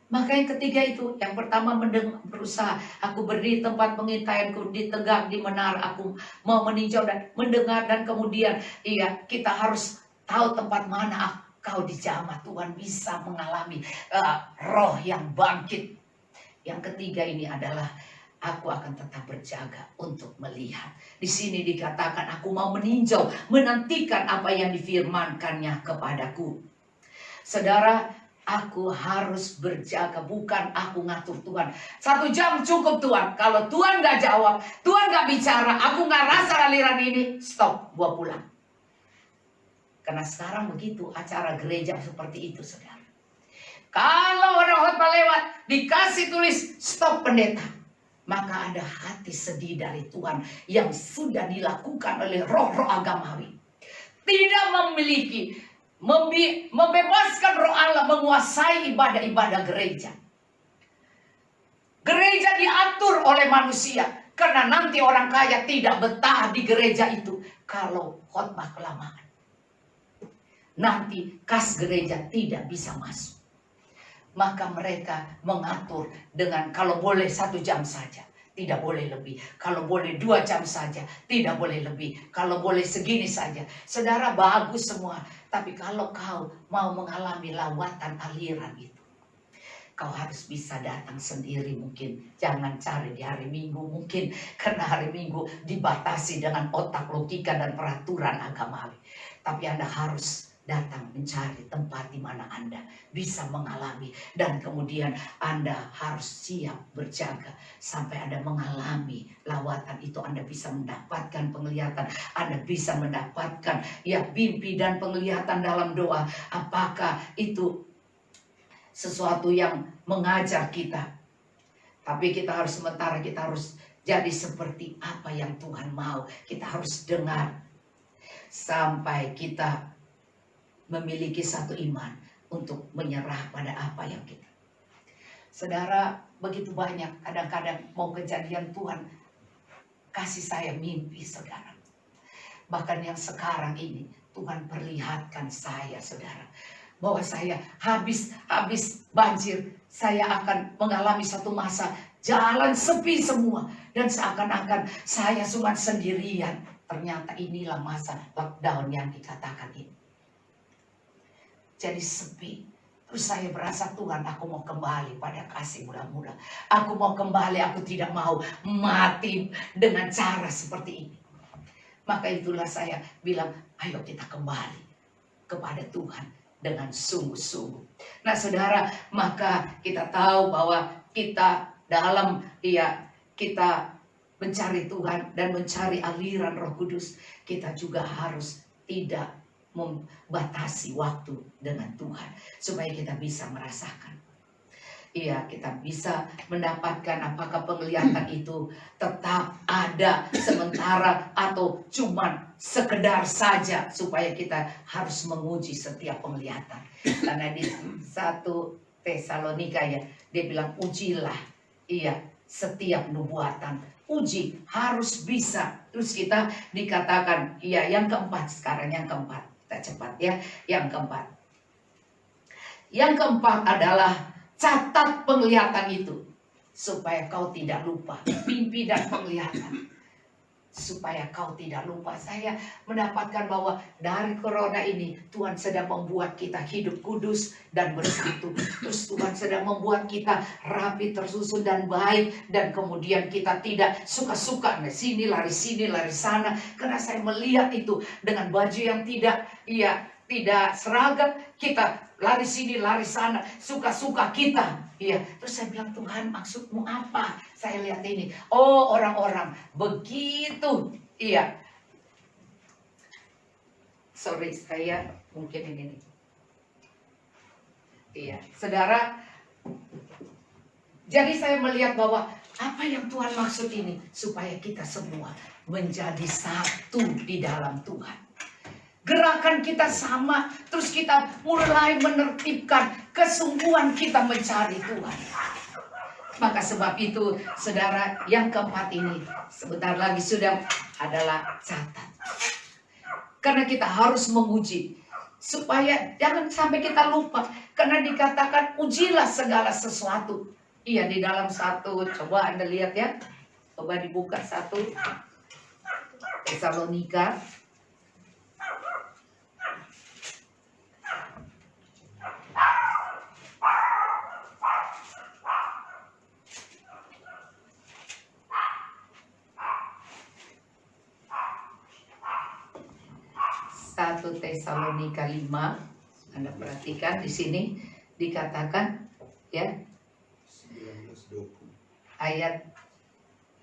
Maka yang ketiga itu, yang pertama berusaha. Aku berdiri tempat pengintaianku, di tegak, di menara. Aku mau meninjau dan mendengar. Dan kemudian, kita harus tahu tempat mana kau dijamah. Tuhan bisa mengalami roh yang bangkit. Yang ketiga ini adalah aku akan tetap berjaga untuk melihat. Di sini dikatakan aku mau meninjau, menantikan apa yang difirmankannya kepadaku. Saudara, aku harus berjaga, bukan aku ngatur Tuhan. 1 jam cukup Tuhan. Kalau Tuhan gak jawab, Tuhan gak bicara, aku gak rasa aliran ini, stop, gua pulang. Karena sekarang begitu acara gereja seperti itu, saudara. Kalau orang khotbah lewat, dikasih tulis stop pendeta, maka ada hati sedih dari Tuhan yang sudah dilakukan oleh roh-roh agamawi. Tidak memiliki, membebaskan roh Allah menguasai ibadah-ibadah gereja. Gereja diatur oleh manusia. Karena nanti orang kaya tidak betah di gereja itu kalau khotbah kelamaan. Nanti kas gereja tidak bisa masuk. Maka mereka mengatur dengan kalau boleh 1 jam saja, tidak boleh lebih. Kalau boleh 2 jam saja, tidak boleh lebih. Kalau boleh segini saja. Saudara, bagus semua. Tapi kalau kau mau mengalami lawatan aliran itu, kau harus bisa datang sendiri mungkin. Jangan cari di hari Minggu mungkin. Karena hari Minggu dibatasi dengan otak, logika, dan peraturan agamawi. Tapi Anda harus datang mencari tempat di mana Anda bisa mengalami. Dan kemudian Anda harus siap berjaga. Sampai Anda mengalami lawatan itu, Anda bisa mendapatkan penglihatan. Anda bisa mendapatkan mimpi dan penglihatan dalam doa. Apakah itu sesuatu yang mengajar kita? Tapi kita harus sementara, kita harus jadi seperti apa yang Tuhan mau. Kita harus dengar. Sampai kita memiliki satu iman untuk menyerah pada apa yang kita. Saudara, begitu banyak kadang-kadang mau kejadian Tuhan kasih saya mimpi, saudara. Bahkan yang sekarang ini Tuhan perlihatkan saya, saudara, bahwa saya habis banjir, saya akan mengalami satu masa jalan sepi semua dan seakan-akan saya cuma sendirian. Ternyata inilah masa lockdown yang dikatakan ini. Jadi sepi. Terus saya berasa, Tuhan, aku mau kembali pada kasih mula-mula. Aku mau kembali, aku tidak mau mati dengan cara seperti ini. Maka itulah saya bilang, ayo kita kembali kepada Tuhan dengan sungguh-sungguh. Nah saudara, maka kita tahu bahwa kita dalam kita mencari Tuhan dan mencari aliran Roh Kudus, kita juga harus tidak membatasi waktu dengan Tuhan supaya kita bisa merasakan. Kita bisa mendapatkan apakah penglihatan itu tetap ada sementara atau cuman sekedar saja, supaya kita harus menguji setiap penglihatan. Karena di 1 Tesalonika dia bilang ujilah setiap nubuatan. Uji harus bisa. Terus kita dikatakan yang keempat sekarang, yang keempat. Kita cepat yang keempat. Yang keempat adalah catat penglihatan itu. supaya kau tidak lupa mimpi dan penglihatan. Supaya kau tidak lupa. Saya mendapatkan bahwa dari corona ini Tuhan sedang membuat kita hidup kudus dan bersatu. Terus Tuhan sedang membuat kita rapi, tersusun dan baik. Dan kemudian kita tidak suka-suka sini lari sana. Karena saya melihat itu dengan baju yang tidak seragam, kita lari sini, lari sana, suka-suka kita. Iya, terus saya bilang, Tuhan maksudmu apa? Saya lihat ini, oh orang-orang begitu. Iya. Sorry, saya mungkin ini nih. Iya, saudara. Jadi saya melihat bahwa apa yang Tuhan maksud ini, supaya kita semua menjadi satu di dalam Tuhan. Gerakan kita sama, terus kita mulai menertibkan kesungguhan kita mencari Tuhan. Maka sebab itu, saudara, yang keempat ini sebentar lagi sudah adalah catat. Karena kita harus menguji, supaya jangan sampai kita lupa. Karena dikatakan ujilah segala sesuatu. Iya, di dalam satu, coba Anda lihat ya, coba dibuka 1 Tesalonika. 1 Tesalonika 5, Anda perhatikan di sini dikatakan ya, ayat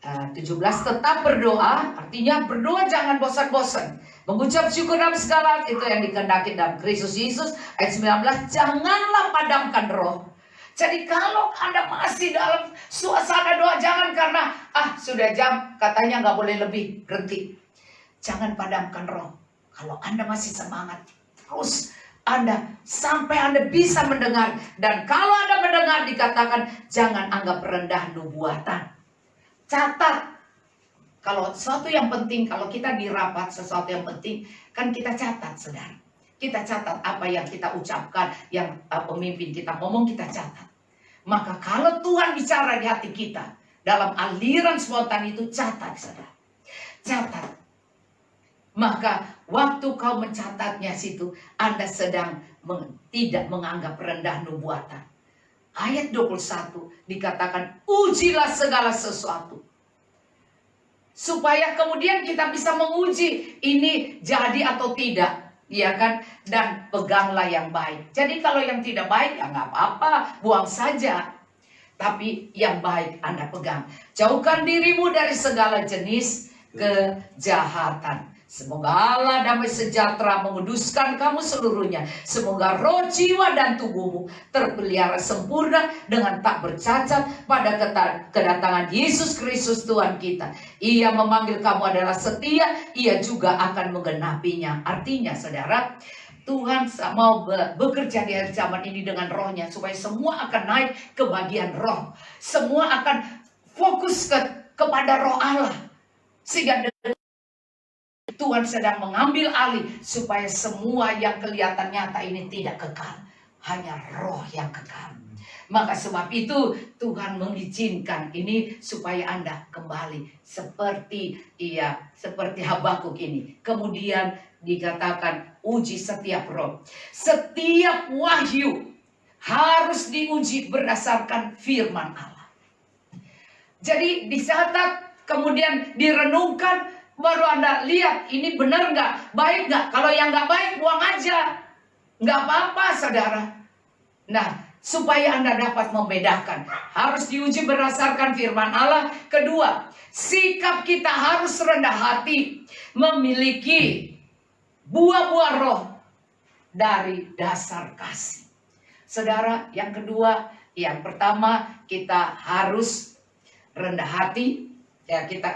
17, tetap berdoa, artinya berdoa jangan bosan-bosan, mengucap syukur dalam segala itu yang dikehendaki dalam Kristus Yesus. Ayat 19, janganlah padamkan roh. Jadi kalau Anda masih dalam suasana doa, jangan karena sudah jam katanya nggak boleh lebih, berhenti. Jangan padamkan roh. Kalau Anda masih semangat, terus Anda sampai Anda bisa mendengar. Dan kalau Anda mendengar, dikatakan jangan anggap rendah nubuatan. Catat. Kalau sesuatu yang penting, kalau kita di rapat sesuatu yang penting, kan kita catat, saudara. Kita catat apa yang kita ucapkan, yang pemimpin kita ngomong, kita catat. Maka kalau Tuhan bicara di hati kita, dalam aliran spontan itu, catat, saudara. Catat. Maka waktu kau mencatatnya situ, Anda sedang tidak menganggap rendah nubuatan. Ayat 21 dikatakan, ujilah segala sesuatu. Supaya kemudian kita bisa menguji ini jadi atau tidak. Iya kan? Dan peganglah yang baik. Jadi kalau yang tidak baik, ya nggak apa-apa, buang saja. Tapi yang baik Anda pegang. Jauhkan dirimu dari segala jenis kejahatan. Semoga Allah damai sejahtera menguduskan kamu seluruhnya. Semoga roh, jiwa, dan tubuhmu terpelihara sempurna dengan tak bercacat pada kedatangan Yesus Kristus Tuhan kita. Ia memanggil kamu adalah setia, ia juga akan menggenapinya. Artinya, saudara, Tuhan mau bekerja di akhir zaman ini dengan rohnya, supaya semua akan naik ke bagian roh. Semua akan fokus kepada roh Allah. Sehingga Tuhan sedang mengambil alih supaya semua yang kelihatan nyata ini tidak kekal. Hanya roh yang kekal. Maka sebab itu Tuhan mengizinkan ini supaya Anda kembali seperti Habakuk ini. Kemudian dikatakan uji setiap roh. Setiap wahyu harus diuji berdasarkan firman Allah. Jadi dicatat, kemudian direnungkan, baru Anda lihat ini benar nggak, baik nggak. Kalau yang nggak baik buang aja, nggak apa-apa, saudara. Nah, supaya Anda dapat membedakan, harus diuji berdasarkan firman Allah. Kedua, sikap kita harus rendah hati, memiliki buah-buah roh dari dasar kasih. Saudara, yang kedua, yang pertama kita harus rendah hati. Kita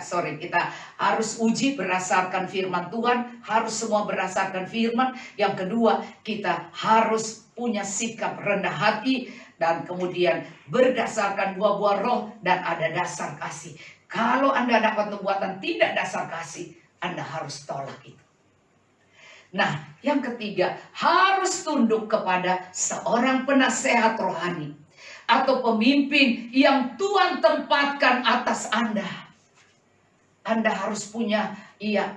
harus uji berdasarkan firman Tuhan, harus semua berdasarkan firman. Yang kedua, kita harus punya sikap rendah hati, dan kemudian berdasarkan buah-buah roh dan ada dasar kasih. Kalau Anda dapat nubuatan tidak dasar kasih, Anda harus tolak itu. Nah, yang ketiga, harus tunduk kepada seorang penasehat rohani. atau pemimpin yang Tuhan tempatkan atas Anda. Anda harus punya,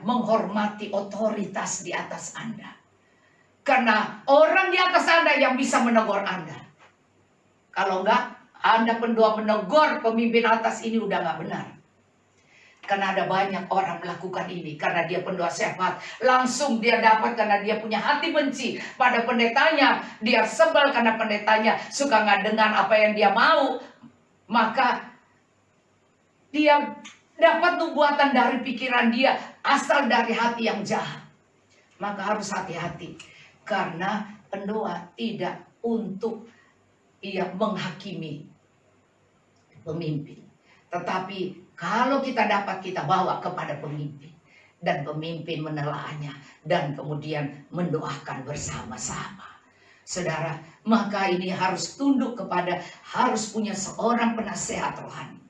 menghormati otoritas di atas Anda. Karena orang di atas Anda yang bisa menegur Anda. Kalau enggak, Anda pendua menegur pemimpin atas ini udah nggak benar. Karena ada banyak orang melakukan ini karena dia pendua sehat. Langsung dia dapat karena dia punya hati benci pada pendetanya. Dia sebel karena pendetanya suka nggak dengar apa yang dia mau. Maka dia dapat nubuatan dari pikiran dia asal dari hati yang jahat. Maka harus hati-hati. Karena pendua tidak untuk menghakimi pemimpin. Tetapi kalau kita dapat, kita bawa kepada pemimpin. Dan pemimpin menelaahnya. Dan kemudian mendoakan bersama-sama. Saudara, maka ini harus tunduk kepada, harus punya seorang penasehat rohani.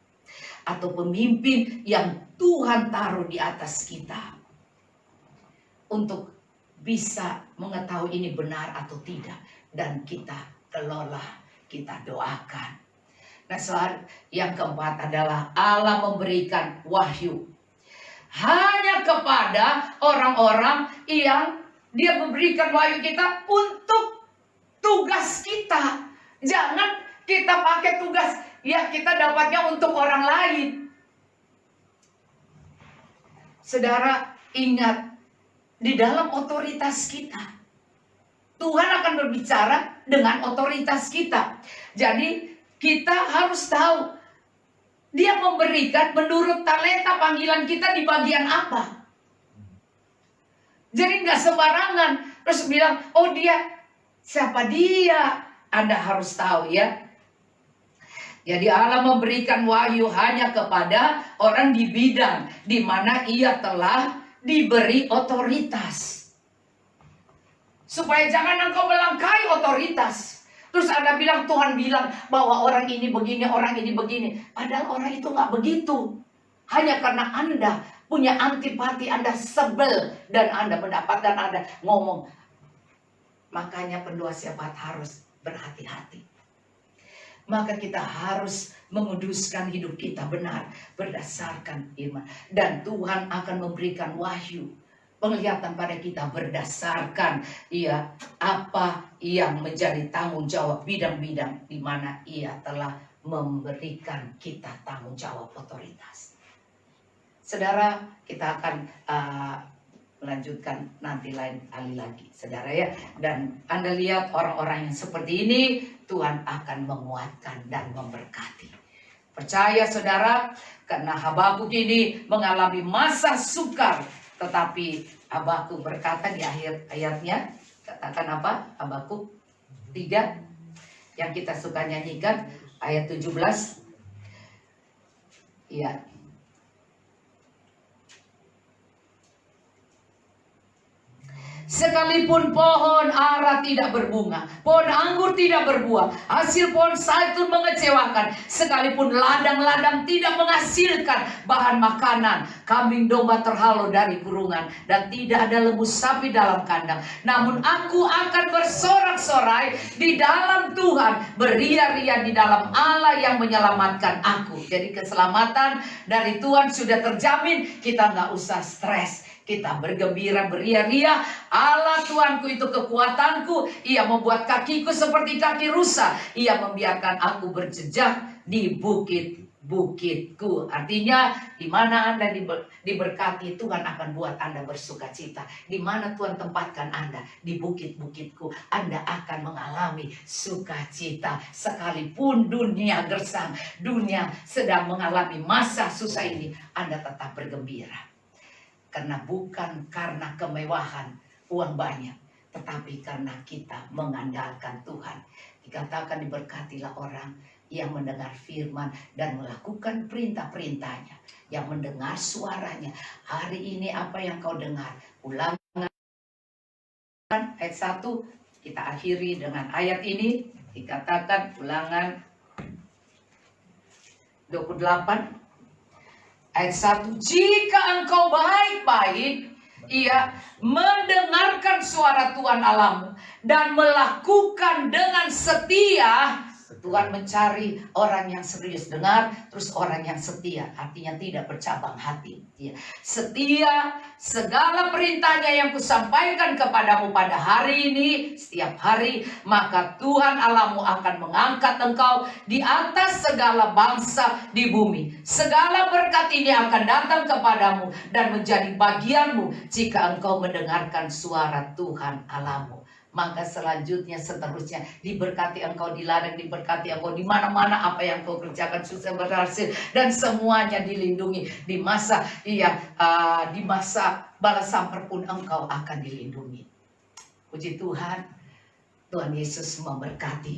Atau pemimpin yang Tuhan taruh di atas kita. Untuk bisa mengetahui ini benar atau tidak. Dan kita kelola, kita doakan. Nah, yang keempat adalah Allah memberikan wahyu hanya kepada orang-orang yang dia memberikan wahyu kita untuk tugas kita. Jangan kita pakai tugas kita dapatnya untuk orang lain. Saudara, ingat, di dalam otoritas kita Tuhan akan berbicara dengan otoritas kita. Jadi kita harus tahu dia memberikan menurut talenta panggilan kita di bagian apa. Jadi nggak sembarangan terus bilang, oh dia, siapa dia? Anda harus tahu ya. Jadi Allah memberikan wahyu hanya kepada orang di bidang di mana ia telah diberi otoritas. Supaya jangan engkau melangkahi otoritas. Terus Anda bilang, Tuhan bilang bahwa orang ini begini, orang ini begini. Padahal orang itu nggak begitu. Hanya karena Anda punya antipati, Anda sebel, dan Anda mendapat, dan Anda ngomong. Makanya pendua sehat harus berhati-hati. Maka kita harus menguduskan hidup kita benar berdasarkan iman. Dan Tuhan akan memberikan wahyu, penglihatan pada kita berdasarkan apa yang menjadi tanggung jawab bidang-bidang di mana ia telah memberikan kita tanggung jawab otoritas. Saudara, kita akan melanjutkan nanti lain kali lagi, saudara ya. Dan Anda lihat orang-orang yang seperti ini Tuhan akan menguatkan dan memberkati. Percaya saudara, karena Habakuk ini mengalami masa sukar. Tetapi Habakuk berkata di akhir ayatnya, katakan apa? Habakuk 3 yang kita suka nyanyikan, ayat 17. Iya. Sekalipun pohon ara tidak berbunga, pohon anggur tidak berbuah, hasil pohon zaitun mengecewakan, sekalipun ladang-ladang tidak menghasilkan bahan makanan, kambing domba terhalau dari kurungan, dan tidak ada lembu sapi dalam kandang. Namun aku akan bersorak-sorai di dalam Tuhan, beria-ria di dalam Allah yang menyelamatkan aku. Jadi keselamatan dari Tuhan sudah terjamin, kita nggak usah stres. Kita bergembira, beria-ria. Allah Tuhanku itu kekuatanku. Ia membuat kakiku seperti kaki rusa. Ia membiarkan aku berjejak di bukit-bukitku. Artinya, di mana Anda diberkati, Tuhan akan buat Anda bersuka cita. Di mana Tuhan tempatkan Anda, di bukit-bukitku, Anda akan mengalami sukacita. Sekalipun dunia gersang, dunia sedang mengalami masa susah ini, Anda tetap bergembira. Karena bukan karena kemewahan, uang banyak, tetapi karena kita mengandalkan Tuhan. Dikatakan diberkatilah orang yang mendengar firman dan melakukan perintah-perintahnya, yang mendengar suaranya. Hari ini apa yang kau dengar? Ulangan ayat 1, kita akhiri dengan ayat ini. Dikatakan Ulangan 28 ayat 1, jika engkau baik-baik mendengarkan suara Tuhan Allahmu dan melakukan dengan setia Tuhan mencari orang yang serius dengar, terus orang yang setia, artinya tidak bercabang hati. Setia segala perintahnya yang kusampaikan kepadamu pada hari ini, setiap hari, maka Tuhan Allahmu akan mengangkat engkau di atas segala bangsa di bumi. Segala berkat ini akan datang kepadamu dan menjadi bagianmu jika engkau mendengarkan suara Tuhan Allahmu. Maka selanjutnya seterusnya diberkati engkau di ladang, diberkati engkau di mana-mana apa yang kau kerjakan sukses berhasil dan semuanya dilindungi di masa di masa balasamper pun engkau akan dilindungi. Puji Tuhan, Tuhan Yesus memberkati.